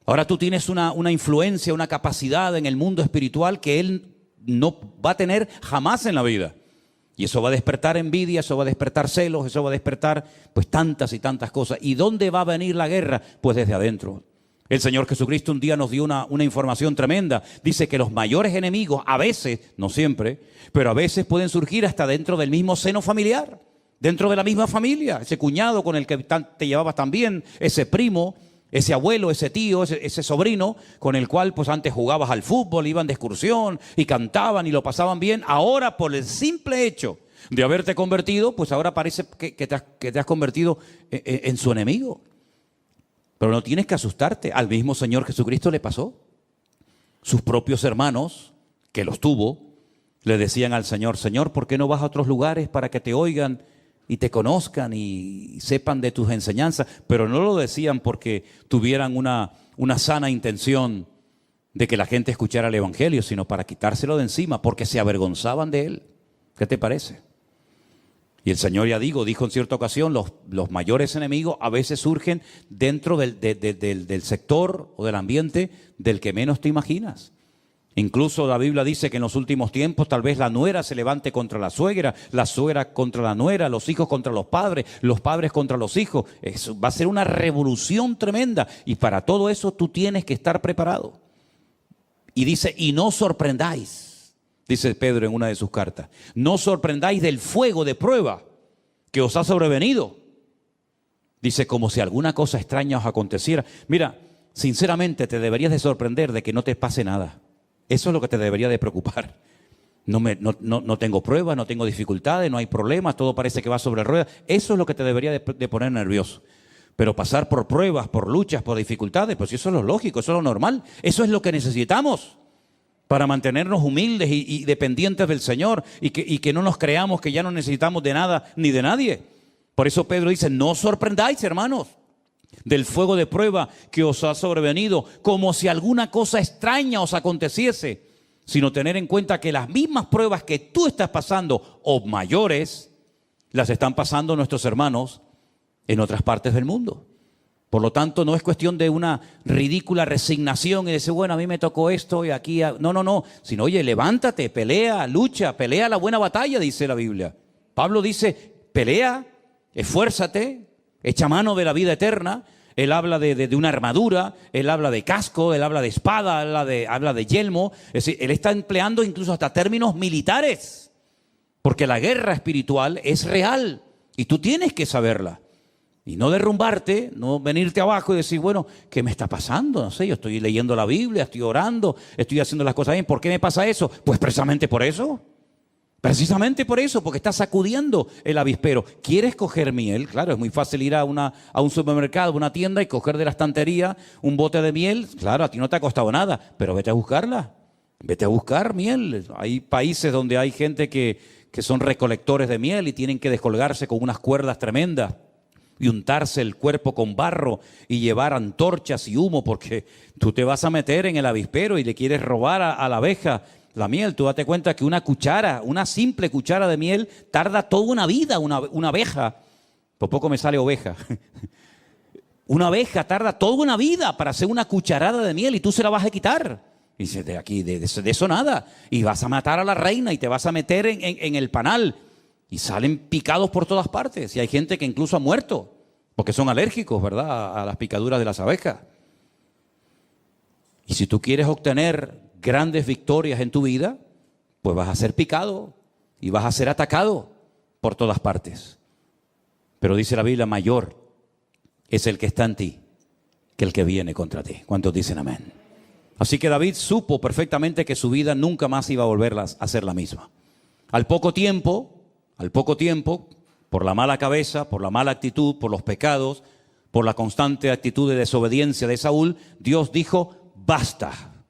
[SPEAKER 1] Ahora tú tienes una influencia, una capacidad en el mundo espiritual que él no va a tener jamás en la vida. Y eso va a despertar envidia, eso va a despertar celos, eso va a despertar pues tantas y tantas cosas. ¿Y dónde va a venir la guerra? Pues desde adentro. El Señor Jesucristo un día nos dio una información tremenda. Dice que los mayores enemigos, a veces, no siempre, pero a veces pueden surgir hasta dentro del mismo seno familiar. Dentro de la misma familia, ese cuñado con el que te llevabas tan bien, ese primo, ese abuelo, ese tío, ese sobrino, con el cual pues antes jugabas al fútbol, iban de excursión y cantaban y lo pasaban bien. Ahora, por el simple hecho de haberte convertido, pues ahora parece que te has convertido en su enemigo. Pero no tienes que asustarte. Al mismo Señor Jesucristo le pasó. Sus propios hermanos, que los tuvo, le decían al Señor, Señor, ¿por qué no vas a otros lugares para que te oigan y te conozcan y sepan de tus enseñanzas? Pero no lo decían porque tuvieran una sana intención de que la gente escuchara el Evangelio, sino para quitárselo de encima, porque se avergonzaban de él. ¿Qué te parece? Y el Señor, ya dijo en cierta ocasión, los mayores enemigos a veces surgen dentro del sector o del ambiente del que menos te imaginas. Incluso la Biblia dice que en los últimos tiempos tal vez la nuera se levante contra la suegra contra la nuera, los hijos contra los padres contra los hijos. Eso va a ser una revolución tremenda y para todo eso tú tienes que estar preparado. Y dice, y no sorprendáis, dice Pedro en una de sus cartas, no sorprendáis del fuego de prueba que os ha sobrevenido. Dice, como si alguna cosa extraña os aconteciera. Mira, sinceramente te deberías de sorprender de que no te pase nada. Eso es lo que te debería de preocupar. No tengo pruebas, no tengo dificultades, no hay problemas, todo parece que va sobre ruedas. Eso es lo que te debería de poner nervioso. Pero pasar por pruebas, por luchas, por dificultades, pues eso es lo lógico, eso es lo normal. Eso es lo que necesitamos para mantenernos humildes y dependientes del Señor y que no nos creamos que ya no necesitamos de nada ni de nadie. Por eso Pedro dice, no os sorprendáis, hermanos, del fuego de prueba que os ha sobrevenido, como si alguna cosa extraña os aconteciese, sino tener en cuenta que las mismas pruebas que tú estás pasando, o mayores, las están pasando nuestros hermanos en otras partes del mundo. Por lo tanto, no es cuestión de una ridícula resignación y decir, bueno, a mí me tocó esto y aquí... No, sino, oye, levántate, pelea, lucha, pelea la buena batalla, dice la Biblia. Pablo dice, pelea, esfuérzate, echa mano de la vida eterna. Él habla de una armadura, él habla de casco, él habla de espada, habla de yelmo. Es decir, él está empleando incluso hasta términos militares, porque la guerra espiritual es real y tú tienes que saberla. Y no derrumbarte, no venirte abajo y decir, bueno, ¿qué me está pasando? No sé, yo estoy leyendo la Biblia, estoy orando, estoy haciendo las cosas bien. ¿Por qué me pasa eso? Pues precisamente por eso. Precisamente por eso, porque estás sacudiendo el avispero. ¿Quieres coger miel? Claro, es muy fácil ir a un supermercado, a una tienda y coger de la estantería un bote de miel. Claro, a ti no te ha costado nada, pero vete a buscarla. Vete a buscar miel. Hay países donde hay gente que son recolectores de miel y tienen que descolgarse con unas cuerdas tremendas. y untarse el cuerpo con barro y llevar antorchas y humo, porque tú te vas a meter en el avispero y le quieres robar a la abeja la miel. Tú date cuenta que una cuchara, una simple cuchara de miel, tarda toda una vida, una abeja. Por poco me sale oveja. Una abeja tarda toda una vida para hacer una cucharada de miel y tú se la vas a quitar. Y dices, de aquí, de eso nada. Y vas a matar a la reina y te vas a meter en el panal. Y salen picados por todas partes. Y hay gente que incluso ha muerto porque son alérgicos, ¿verdad?, a las picaduras de las abejas. Y si tú quieres obtener grandes victorias en tu vida, pues vas a ser picado y vas a ser atacado por todas partes. Pero dice la Biblia, mayor es el que está en ti que el que viene contra ti. ¿Cuántos dicen amén? Así que David supo perfectamente que su vida nunca más iba a volver a ser la misma. Al poco tiempo, por la mala cabeza, por la mala actitud, por los pecados, por la constante actitud de desobediencia de Saúl, Dios dijo, basta.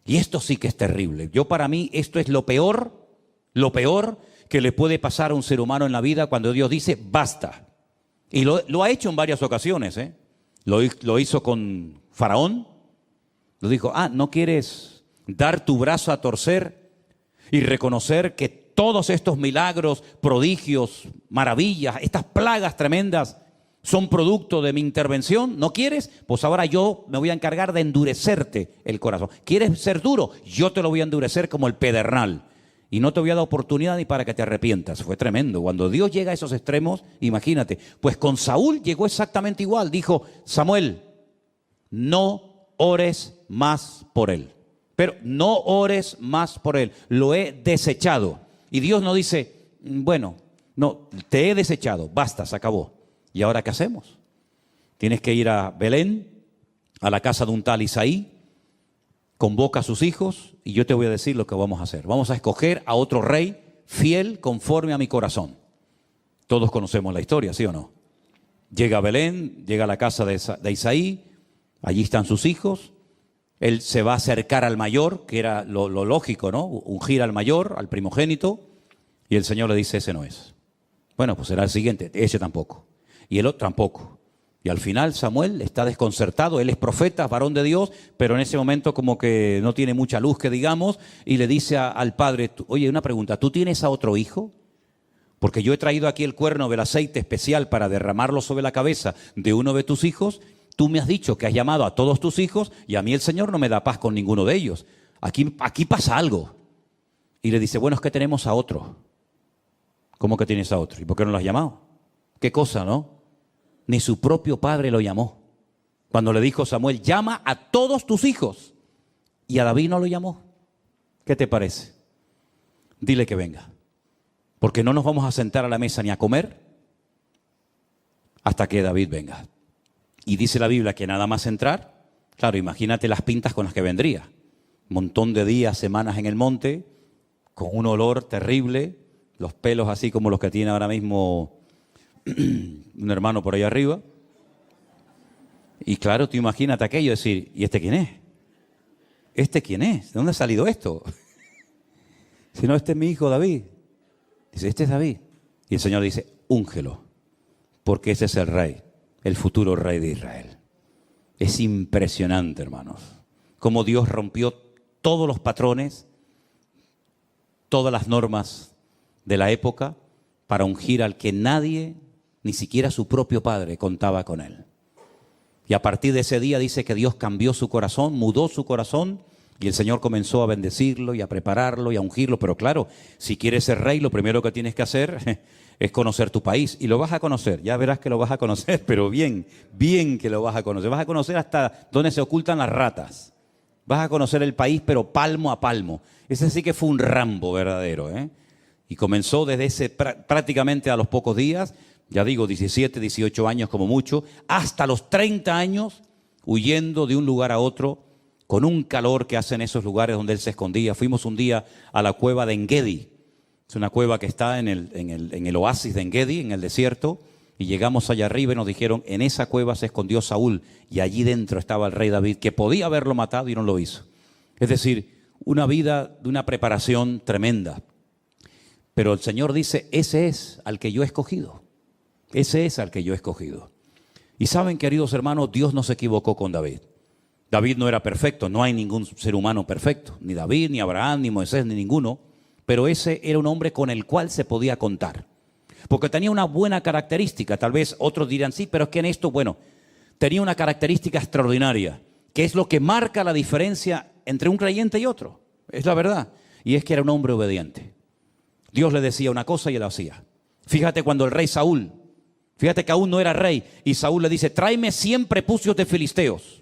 [SPEAKER 1] Y esto sí que es terrible. Para mí, esto es lo peor que le puede pasar a un ser humano en la vida cuando Dios dice, basta. Y lo ha hecho en varias ocasiones, ¿eh? Lo hizo con Faraón. Lo dijo, ¿no quieres dar tu brazo a torcer y reconocer que todos estos milagros, prodigios, maravillas, estas plagas tremendas son producto de mi intervención? ¿No quieres? Pues ahora yo me voy a encargar de endurecerte el corazón. ¿Quieres ser duro? Yo te lo voy a endurecer como el pedernal. Y no te voy a dar oportunidad ni para que te arrepientas. Fue tremendo. Cuando Dios llega a esos extremos, imagínate. Pues con Saúl llegó exactamente igual. Dijo, Samuel, no ores más por él. Pero no ores más por él. Lo he desechado. Y Dios no dice, bueno, no, te he desechado. Basta, se acabó. ¿Y ahora qué hacemos? Tienes que ir a Belén, a la casa de un tal Isaí. Convoca a sus hijos y yo te voy a decir lo que vamos a hacer. Vamos a escoger a otro rey fiel conforme a mi corazón. Todos conocemos la historia, ¿sí o no? Llega a Belén, llega a la casa de Isaí, allí están sus hijos. Él se va a acercar al mayor, que era lo lógico, ¿no? Ungir al mayor, al primogénito, y el Señor le dice, ese no es. Bueno, pues será el siguiente, ese tampoco. Y el otro tampoco. Y al final Samuel está desconcertado, él es profeta, varón de Dios, pero en ese momento como que no tiene mucha luz que digamos, y le dice al padre, oye, una pregunta, ¿tú tienes a otro hijo? Porque yo he traído aquí el cuerno del aceite especial para derramarlo sobre la cabeza de uno de tus hijos. Tú me has dicho que has llamado a todos tus hijos y a mí el Señor no me da paz con ninguno de ellos. Aquí pasa algo. Y le dice, bueno, es que tenemos a otro. ¿Cómo que tienes a otro? ¿Y por qué no lo has llamado? ¿Qué cosa, no? Ni su propio padre lo llamó. Cuando le dijo Samuel, llama a todos tus hijos. Y a David no lo llamó. ¿Qué te parece? Dile que venga. Porque no nos vamos a sentar a la mesa ni a comer hasta que David venga. Y dice la Biblia que nada más entrar, claro, imagínate las pintas con las que vendría. Un montón de días, semanas en el monte, con un olor terrible, los pelos así como los que tiene ahora mismo un hermano por ahí arriba. Y claro, tú imagínate aquello, decir, ¿y este quién es? ¿Este quién es? ¿De dónde ha salido esto? Si no, este es mi hijo David. Dice, este es David. Y el Señor dice, úngelo, porque ese es el rey, el futuro rey de Israel. Es impresionante, hermanos, cómo Dios rompió todos los patrones, todas las normas de la época para ungir al que nadie, ni siquiera su propio padre, contaba con él. Y a partir de ese día dice que Dios cambió su corazón, mudó su corazón, y el Señor comenzó a bendecirlo y a prepararlo y a ungirlo. Pero claro, si quieres ser rey, lo primero que tienes que hacer es conocer tu país. Y lo vas a conocer, ya verás que lo vas a conocer, pero bien que lo vas a conocer. Vas a conocer hasta dónde se ocultan las ratas. Vas a conocer el país, pero palmo a palmo. Ese sí que fue un Rambo verdadero, ¿eh? Y comenzó desde prácticamente a los pocos días, ya digo, 17, 18 años como mucho, hasta los 30 años, huyendo de un lugar a otro, con un calor que hace en esos lugares donde él se escondía. Fuimos un día a la cueva de Engedi. Es una cueva que está en el oasis de Engedi, en el desierto, y llegamos allá arriba y nos dijeron, en esa cueva se escondió Saúl, y allí dentro estaba el rey David, que podía haberlo matado y no lo hizo. Es decir, una vida de una preparación tremenda. Pero el Señor dice, ese es al que yo he escogido. Ese es al que yo he escogido. Y saben, queridos hermanos, Dios no se equivocó con David. David no era perfecto, no hay ningún ser humano perfecto, ni David, ni Abraham, ni Moisés, ni ninguno, pero ese era un hombre con el cual se podía contar, porque tenía una buena característica. Tal vez otros dirán, sí, pero es que en esto, bueno, tenía una característica extraordinaria, que es lo que marca la diferencia entre un creyente y otro, es la verdad, y es que era un hombre obediente. Dios le decía una cosa y él hacía. Fíjate cuando el rey Saúl, fíjate que aún no era rey, y Saúl le dice, tráeme 100 prepucios de filisteos.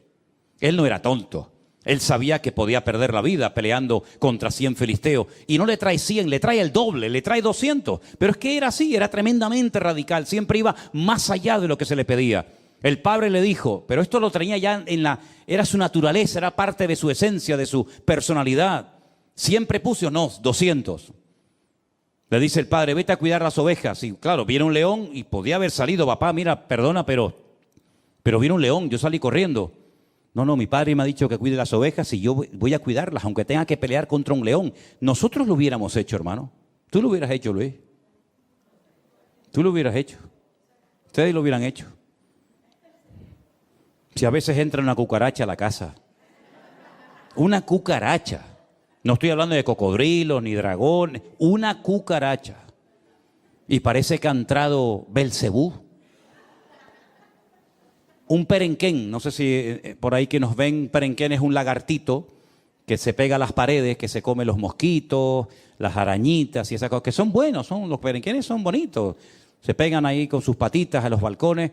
[SPEAKER 1] Él no era tonto. Él sabía que podía perder la vida peleando contra 100 filisteos. Y no le trae 100, le trae el doble, le trae 200. Pero es que era así, era tremendamente radical. Siempre iba más allá de lo que se le pedía. El padre le dijo, pero esto lo tenía ya era su naturaleza, era parte de su esencia, de su personalidad. 100 prepucios, no, 200. Le dice el padre, vete a cuidar las ovejas. Y claro, viene un león y podía haber salido, papá, mira, perdona, pero viene un león, yo salí corriendo. No, mi padre me ha dicho que cuide las ovejas y yo voy a cuidarlas, aunque tenga que pelear contra un león. Nosotros lo hubiéramos hecho, hermano. Tú lo hubieras hecho, Luis. Tú lo hubieras hecho. Ustedes lo hubieran hecho. Si a veces entra una cucaracha a la casa. Una cucaracha. No estoy hablando de cocodrilos ni dragones. Una cucaracha. Y parece que ha entrado Belcebú. Un perenquén, no sé si por ahí que nos ven, perenquén es un lagartito que se pega a las paredes, que se come los mosquitos, las arañitas y esas cosas, que son buenos, los perenquenes son bonitos. Se pegan ahí con sus patitas a los balcones.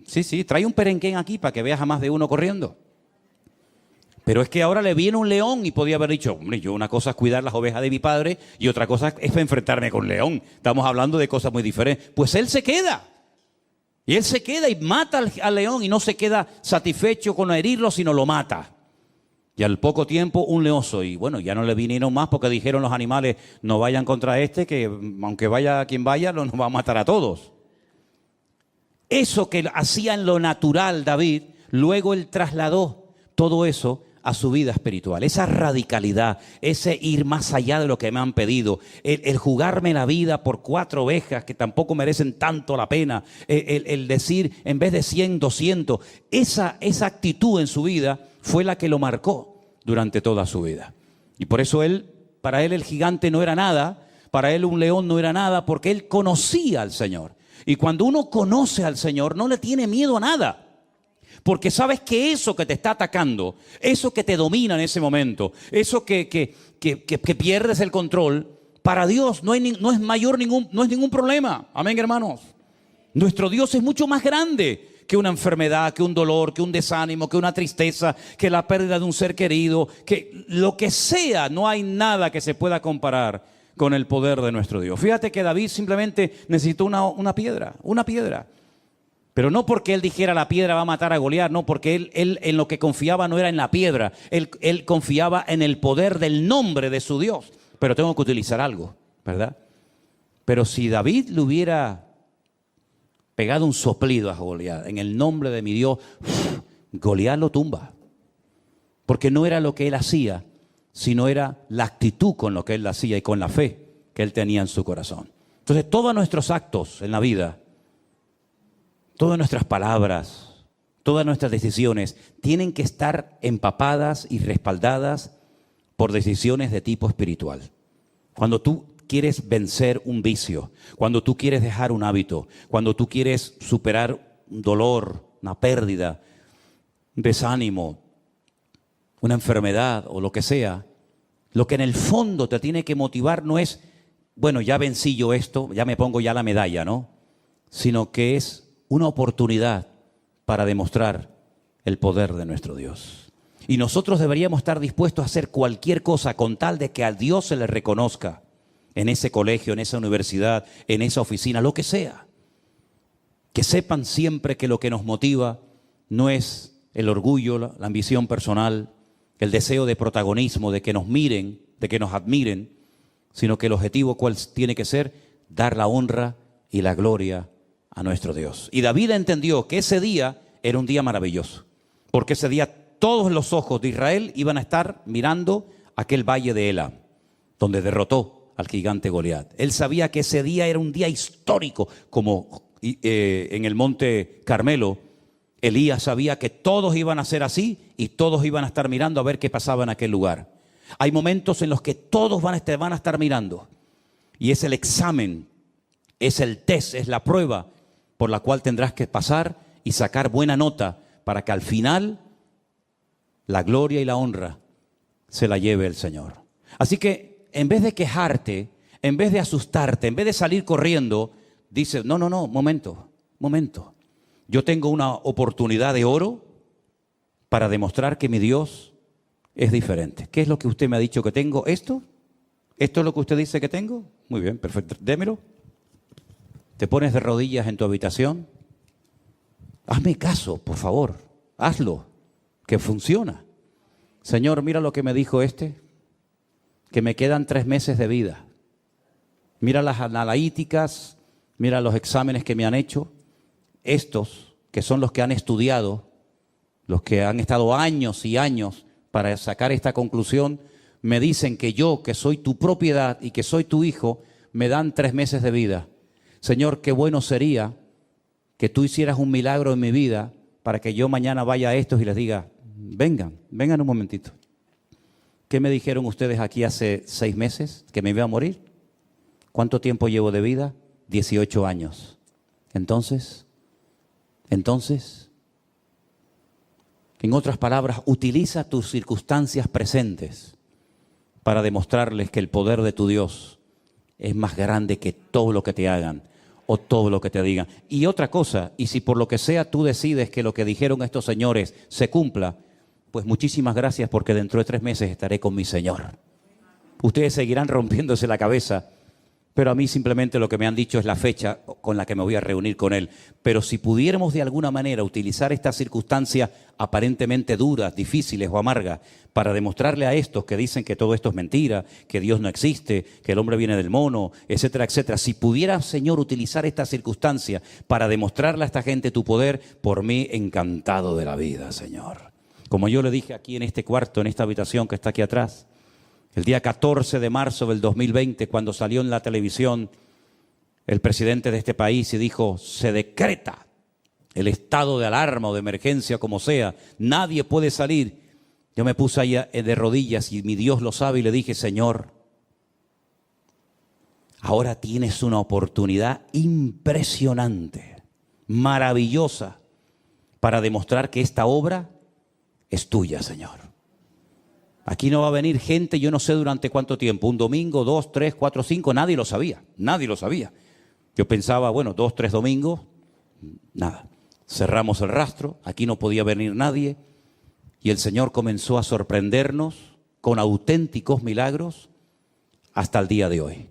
[SPEAKER 1] Sí, trae un perenquén aquí para que veas a más de uno corriendo. Pero es que ahora le viene un león y podía haber dicho, hombre, yo una cosa es cuidar las ovejas de mi padre y otra cosa es enfrentarme con un león. Estamos hablando de cosas muy diferentes. Pues él se queda. Y él se queda y mata al león y no se queda satisfecho con herirlo, sino lo mata. Y al poco tiempo un leoso. Y bueno, ya no le vinieron más porque dijeron los animales, no vayan contra este, que aunque vaya quien vaya, nos va a matar a todos. Eso que hacía en lo natural David, luego él trasladó todo eso a su vida espiritual, esa radicalidad, ese ir más allá de lo que me han pedido, el jugarme la vida por 4 ovejas que tampoco merecen tanto la pena, el decir en vez de 100, 200, esa actitud en su vida fue la que lo marcó durante toda su vida. Y por eso para él el gigante no era nada, para él un león no era nada, porque él conocía al Señor. Y cuando uno conoce al Señor, no le tiene miedo a nada. Porque sabes que eso que te está atacando, eso que te domina en ese momento, eso que pierdes el control, para Dios no es ningún problema. Amén, hermanos. Nuestro Dios es mucho más grande que una enfermedad, que un dolor, que un desánimo, que una tristeza, que la pérdida de un ser querido, que lo que sea, no hay nada que se pueda comparar con el poder de nuestro Dios. Fíjate que David simplemente necesitó una piedra. Pero no porque él dijera la piedra va a matar a Goliat, no, porque él en lo que confiaba no era en la piedra, él confiaba en el poder del nombre de su Dios. Pero tengo que utilizar algo, ¿verdad? Pero si David le hubiera pegado un soplido a Goliat, en el nombre de mi Dios, Goliat lo tumba. Porque no era lo que él hacía, sino era la actitud con lo que él hacía y con la fe que él tenía en su corazón. Entonces todos nuestros actos en la vida, todas nuestras palabras, todas nuestras decisiones tienen que estar empapadas y respaldadas por decisiones de tipo espiritual. Cuando tú quieres vencer un vicio, cuando tú quieres dejar un hábito, cuando tú quieres superar un dolor, una pérdida, un desánimo, una enfermedad o lo que sea, lo que en el fondo te tiene que motivar no es, bueno, ya vencí yo esto, ya me pongo ya la medalla, ¿no? Sino que es una oportunidad para demostrar el poder de nuestro Dios. Y nosotros deberíamos estar dispuestos a hacer cualquier cosa con tal de que a Dios se le reconozca en ese colegio, en esa universidad, en esa oficina, lo que sea. Que sepan siempre que lo que nos motiva no es el orgullo, la ambición personal, el deseo de protagonismo, de que nos miren, de que nos admiren, sino que el objetivo cuál tiene que ser dar la honra y la gloria a nuestro Dios. Y David entendió que ese día era un día maravilloso, porque ese día todos los ojos de Israel iban a estar mirando aquel valle de Elam, donde derrotó al gigante Goliat. Él sabía que ese día era un día histórico, como en el monte Carmelo, Elías sabía que todos iban a ser así y todos iban a estar mirando a ver qué pasaba en aquel lugar. Hay momentos en los que todos van a estar mirando y es el examen, es el test, es la prueba por la cual tendrás que pasar y sacar buena nota para que al final la gloria y la honra se la lleve el Señor. Así que en vez de quejarte, en vez de asustarte, en vez de salir corriendo, dice, no, momento. Yo tengo una oportunidad de oro para demostrar que mi Dios es diferente. ¿Qué es lo que usted me ha dicho que tengo? ¿Esto? ¿Esto es lo que usted dice que tengo? Muy bien, perfecto. Démelo. Te pones de rodillas en tu habitación. Hazme caso, por favor. Hazlo, que funciona. Señor, mira lo que me dijo que me quedan 3 meses de vida. Mira las analíticas, mira los exámenes que me han hecho. Estos, que son los que han estudiado, los que han estado años y años para sacar esta conclusión, me dicen que yo, que soy tu propiedad y que soy tu hijo, me dan 3 meses de vida. Señor, qué bueno sería que tú hicieras un milagro en mi vida para que yo mañana vaya a estos y les diga, vengan un momentito. ¿Qué me dijeron ustedes aquí hace 6 meses? ¿Que me iba a morir? ¿Cuánto tiempo llevo de vida? 18 años. Entonces, en otras palabras, utiliza tus circunstancias presentes para demostrarles que el poder de tu Dios es más grande que todo lo que te hagan o todo lo que te digan. Y otra cosa, y si por lo que sea tú decides que lo que dijeron estos señores se cumpla, pues muchísimas gracias porque dentro de 3 meses estaré con mi Señor. Ustedes seguirán rompiéndose la cabeza, pero a mí simplemente lo que me han dicho es la fecha con la que me voy a reunir con Él. Pero si pudiéramos de alguna manera utilizar estas circunstancias aparentemente duras, difíciles o amargas para demostrarle a estos que dicen que todo esto es mentira, que Dios no existe, que el hombre viene del mono, etcétera, etcétera. Si pudieras, Señor, utilizar estas circunstancias para demostrarle a esta gente tu poder, por mí encantado de la vida, Señor. Como yo le dije aquí en este cuarto, en esta habitación que está aquí atrás, el día 14 de marzo del 2020, cuando salió en la televisión el presidente de este país y dijo, se decreta el estado de alarma o de emergencia, como sea, nadie puede salir. Yo me puse ahí de rodillas y mi Dios lo sabe y le dije, Señor, ahora tienes una oportunidad impresionante, maravillosa, para demostrar que esta obra es tuya, Señor. Aquí no va a venir gente, yo no sé durante cuánto tiempo, 1 domingo, 2, 3, 4, 5, nadie lo sabía. Yo pensaba, 2, 3 domingos, nada. Cerramos el rastro, aquí no podía venir nadie y el Señor comenzó a sorprendernos con auténticos milagros hasta el día de hoy.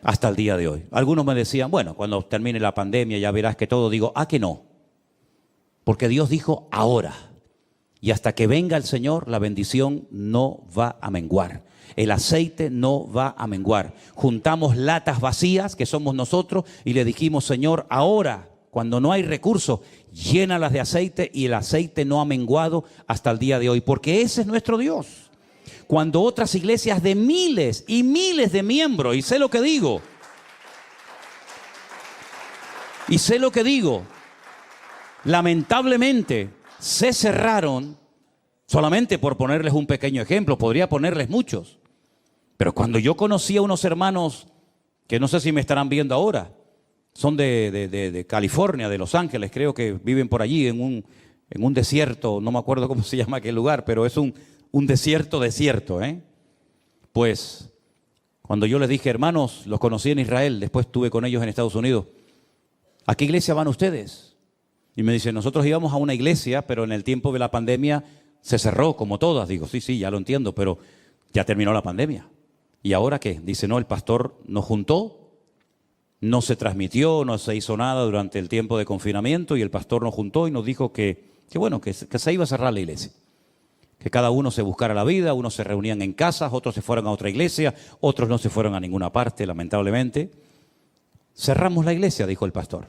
[SPEAKER 1] Hasta el día de hoy. Algunos me decían, cuando termine la pandemia ya verás que todo. Digo, que no. Porque Dios dijo ahora. Y hasta que venga el Señor, la bendición no va a menguar. El aceite no va a menguar. Juntamos latas vacías, que somos nosotros, y le dijimos, Señor, ahora, cuando no hay recursos, llénalas de aceite, y el aceite no ha menguado hasta el día de hoy, porque ese es nuestro Dios. Cuando otras iglesias de miles y miles de miembros, y sé lo que digo, lamentablemente, se cerraron, solamente por ponerles un pequeño ejemplo, podría ponerles muchos. Pero cuando yo conocí a unos hermanos, que no sé si me estarán viendo ahora, son de California, de Los Ángeles, creo que viven por allí en un desierto, no me acuerdo cómo se llama aquel lugar, pero es un desierto, Pues, cuando yo les dije, hermanos, los conocí en Israel, después estuve con ellos en Estados Unidos, ¿a qué iglesia van ustedes? Y me dicen, nosotros íbamos a una iglesia, pero en el tiempo de la pandemia se cerró, como todas. Digo, sí, ya lo entiendo, pero ya terminó la pandemia. ¿Y ahora qué? Dice, no, el pastor nos juntó, no se transmitió, no se hizo nada durante el tiempo de confinamiento y el pastor nos juntó y nos dijo que se iba a cerrar la iglesia. Que cada uno se buscara la vida, unos se reunían en casas, otros se fueron a otra iglesia, otros no se fueron a ninguna parte, lamentablemente. Cerramos la iglesia, dijo el pastor.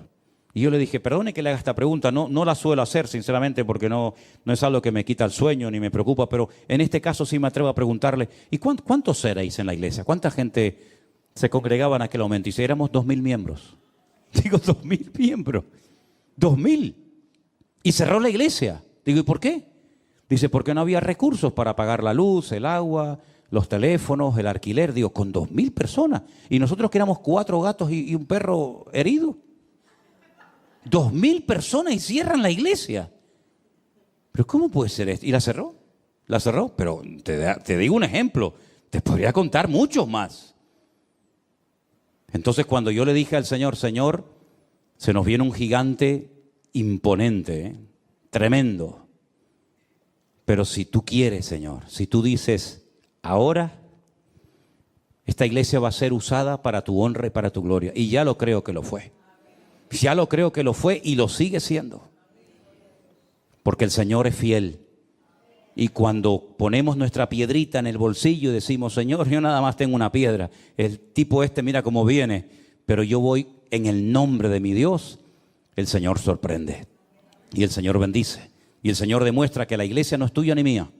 [SPEAKER 1] Y yo le dije, perdone que le haga esta pregunta, no la suelo hacer sinceramente porque no es algo que me quita el sueño ni me preocupa, pero en este caso sí me atrevo a preguntarle, ¿y cuántos erais en la iglesia? ¿Cuánta gente se congregaba en aquel momento? Y si éramos 2.000 miembros. Digo, 2.000 miembros. 2.000. Y cerró la iglesia. Digo, ¿y por qué? Dice, porque no había recursos para pagar la luz, el agua, los teléfonos, el alquiler. Digo, con 2.000 personas. Y nosotros que éramos 4 gatos y un perro herido. 2.000 personas y cierran la iglesia. ¿Pero cómo puede ser esto? ¿Y la cerró? La cerró. Pero te digo un ejemplo. Te podría contar muchos más. Entonces cuando yo le dije al Señor, Señor, se nos viene un gigante imponente, tremendo. Pero si tú quieres, Señor, si tú dices, ahora esta iglesia va a ser usada para tu honra y para tu gloria. Y ya lo creo que lo fue. Ya lo creo que lo fue y lo sigue siendo. Porque el Señor es fiel. Y cuando ponemos nuestra piedrita en el bolsillo y decimos, Señor, yo nada más tengo una piedra. El tipo mira cómo viene. Pero yo voy en el nombre de mi Dios. El Señor sorprende. Y el Señor bendice. Y el Señor demuestra que la iglesia no es tuya ni mía.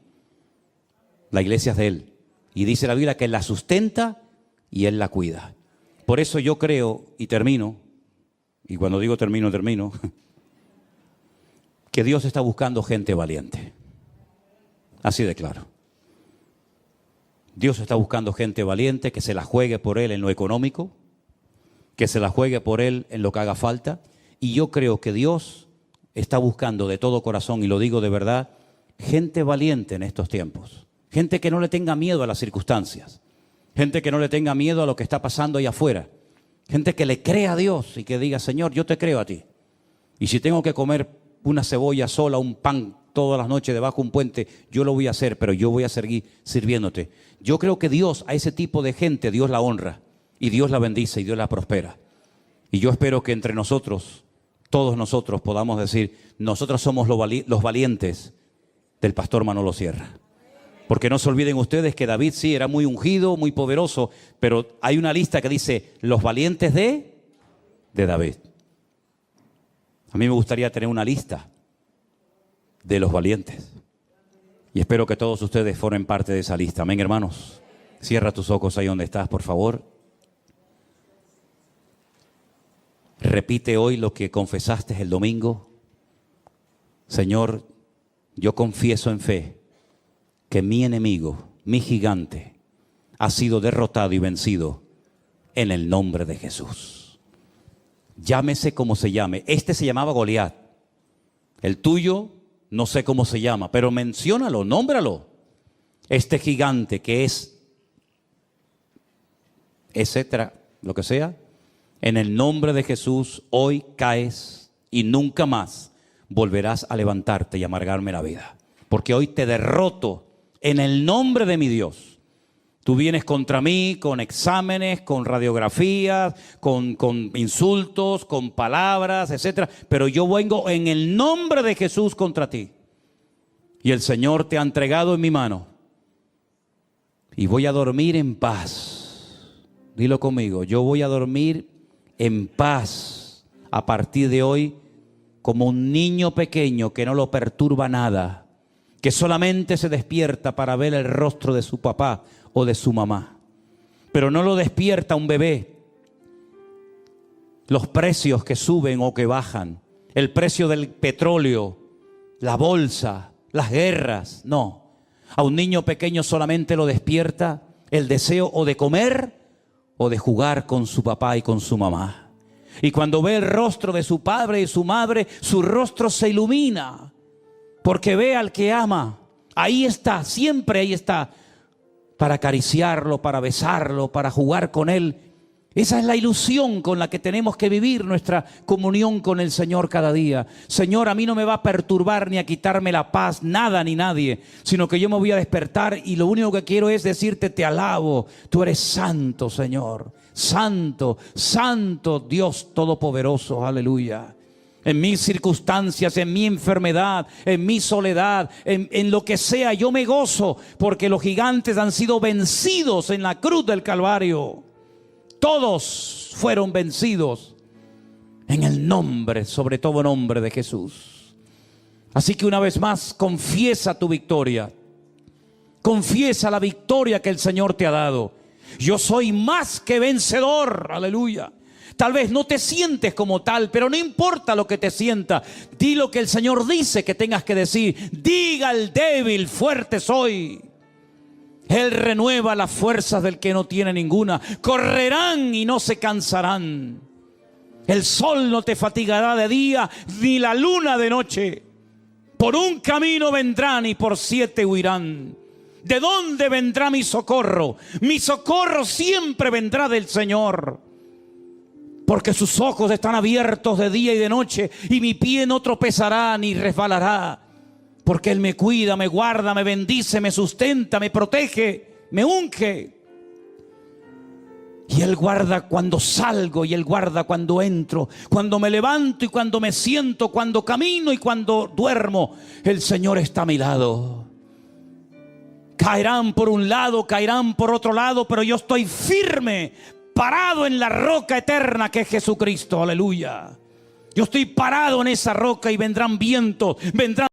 [SPEAKER 1] La iglesia es de Él. Y dice la Biblia que Él la sustenta y Él la cuida. Por eso yo creo, y termino, y cuando digo termino, que Dios está buscando gente valiente. Así de claro. Dios está buscando gente valiente que se la juegue por Él en lo económico, que se la juegue por Él en lo que haga falta. Y yo creo que Dios está buscando de todo corazón, y lo digo de verdad, gente valiente en estos tiempos. Gente que no le tenga miedo a las circunstancias. Gente que no le tenga miedo a lo que está pasando allá afuera. Gente que le crea a Dios y que diga, Señor, yo te creo a ti. Y si tengo que comer una cebolla sola, un pan todas las noches debajo de un puente, yo lo voy a hacer, pero yo voy a seguir sirviéndote. Yo creo que Dios, a ese tipo de gente, Dios la honra. Y Dios la bendice y Dios la prospera. Y yo espero que entre nosotros, todos nosotros podamos decir, nosotros somos los valientes del pastor Manolo Sierra. Porque no se olviden ustedes que David sí era muy ungido, muy poderoso, pero hay una lista que dice los valientes de David. A mí me gustaría tener una lista de los valientes. Y espero que todos ustedes formen parte de esa lista. Amén, hermanos. Cierra tus ojos ahí donde estás, por favor. Repite hoy lo que confesaste el domingo. Señor, yo confieso en fe que mi enemigo, mi gigante, ha sido derrotado y vencido en el nombre de Jesús. Llámese como se llame. Este se llamaba Goliat. El tuyo, no sé cómo se llama, pero menciónalo, nómbralo. Este gigante que es, etcétera, lo que sea, en el nombre de Jesús, hoy caes y nunca más volverás a levantarte y amargarme la vida. Porque hoy te derroto en el nombre de mi Dios. Tú vienes contra mí con exámenes, con radiografías, con insultos, con palabras, etcétera. Pero yo vengo en el nombre de Jesús contra ti. Y el Señor te ha entregado en mi mano. Y voy a dormir en paz. Dilo conmigo, yo voy a dormir en paz a partir de hoy como un niño pequeño que no lo perturba nada, que solamente se despierta para ver el rostro de su papá o de su mamá. Pero no lo despierta un bebé. Los precios que suben o que bajan, el precio del petróleo, la bolsa, las guerras, no. A un niño pequeño solamente lo despierta el deseo o de comer o de jugar con su papá y con su mamá. Y cuando ve el rostro de su padre y su madre, su rostro se ilumina. Porque ve al que ama. Ahí está, siempre ahí está. Para acariciarlo, para besarlo, para jugar con él. Esa es la ilusión con la que tenemos que vivir nuestra comunión con el Señor cada día. Señor, a mí no me va a perturbar ni a quitarme la paz, nada ni nadie, sino que yo me voy a despertar y lo único que quiero es decirte, te alabo. Tú eres santo, Señor. Santo, santo Dios Todopoderoso. Aleluya. En mis circunstancias, en mi enfermedad, en mi soledad, en lo que sea, yo me gozo porque los gigantes han sido vencidos en la cruz del Calvario. Todos fueron vencidos en el nombre, sobre todo nombre de Jesús. Así que una vez más, confiesa tu victoria. Confiesa la victoria que el Señor te ha dado. Yo soy más que vencedor, aleluya. Tal vez no te sientes como tal, pero no importa lo que te sienta. Di lo que el Señor dice que tengas que decir. Diga al débil, fuerte soy. Él renueva las fuerzas del que no tiene ninguna. Correrán y no se cansarán. El sol no te fatigará de día, ni la luna de noche. Por un camino vendrán y por 7 huirán. ¿De dónde vendrá mi socorro? Mi socorro siempre vendrá del Señor. Porque sus ojos están abiertos de día y de noche, y mi pie no tropezará ni resbalará. Porque Él me cuida, me guarda, me bendice, me sustenta, me protege, me unge. Y Él guarda cuando salgo y Él guarda cuando entro, cuando me levanto y cuando me siento, cuando camino y cuando duermo. El Señor está a mi lado. Caerán por un lado, caerán por otro lado, pero yo estoy firme, parado en la roca eterna que es Jesucristo. Aleluya. Yo estoy parado en esa roca y vendrán vientos, vendrán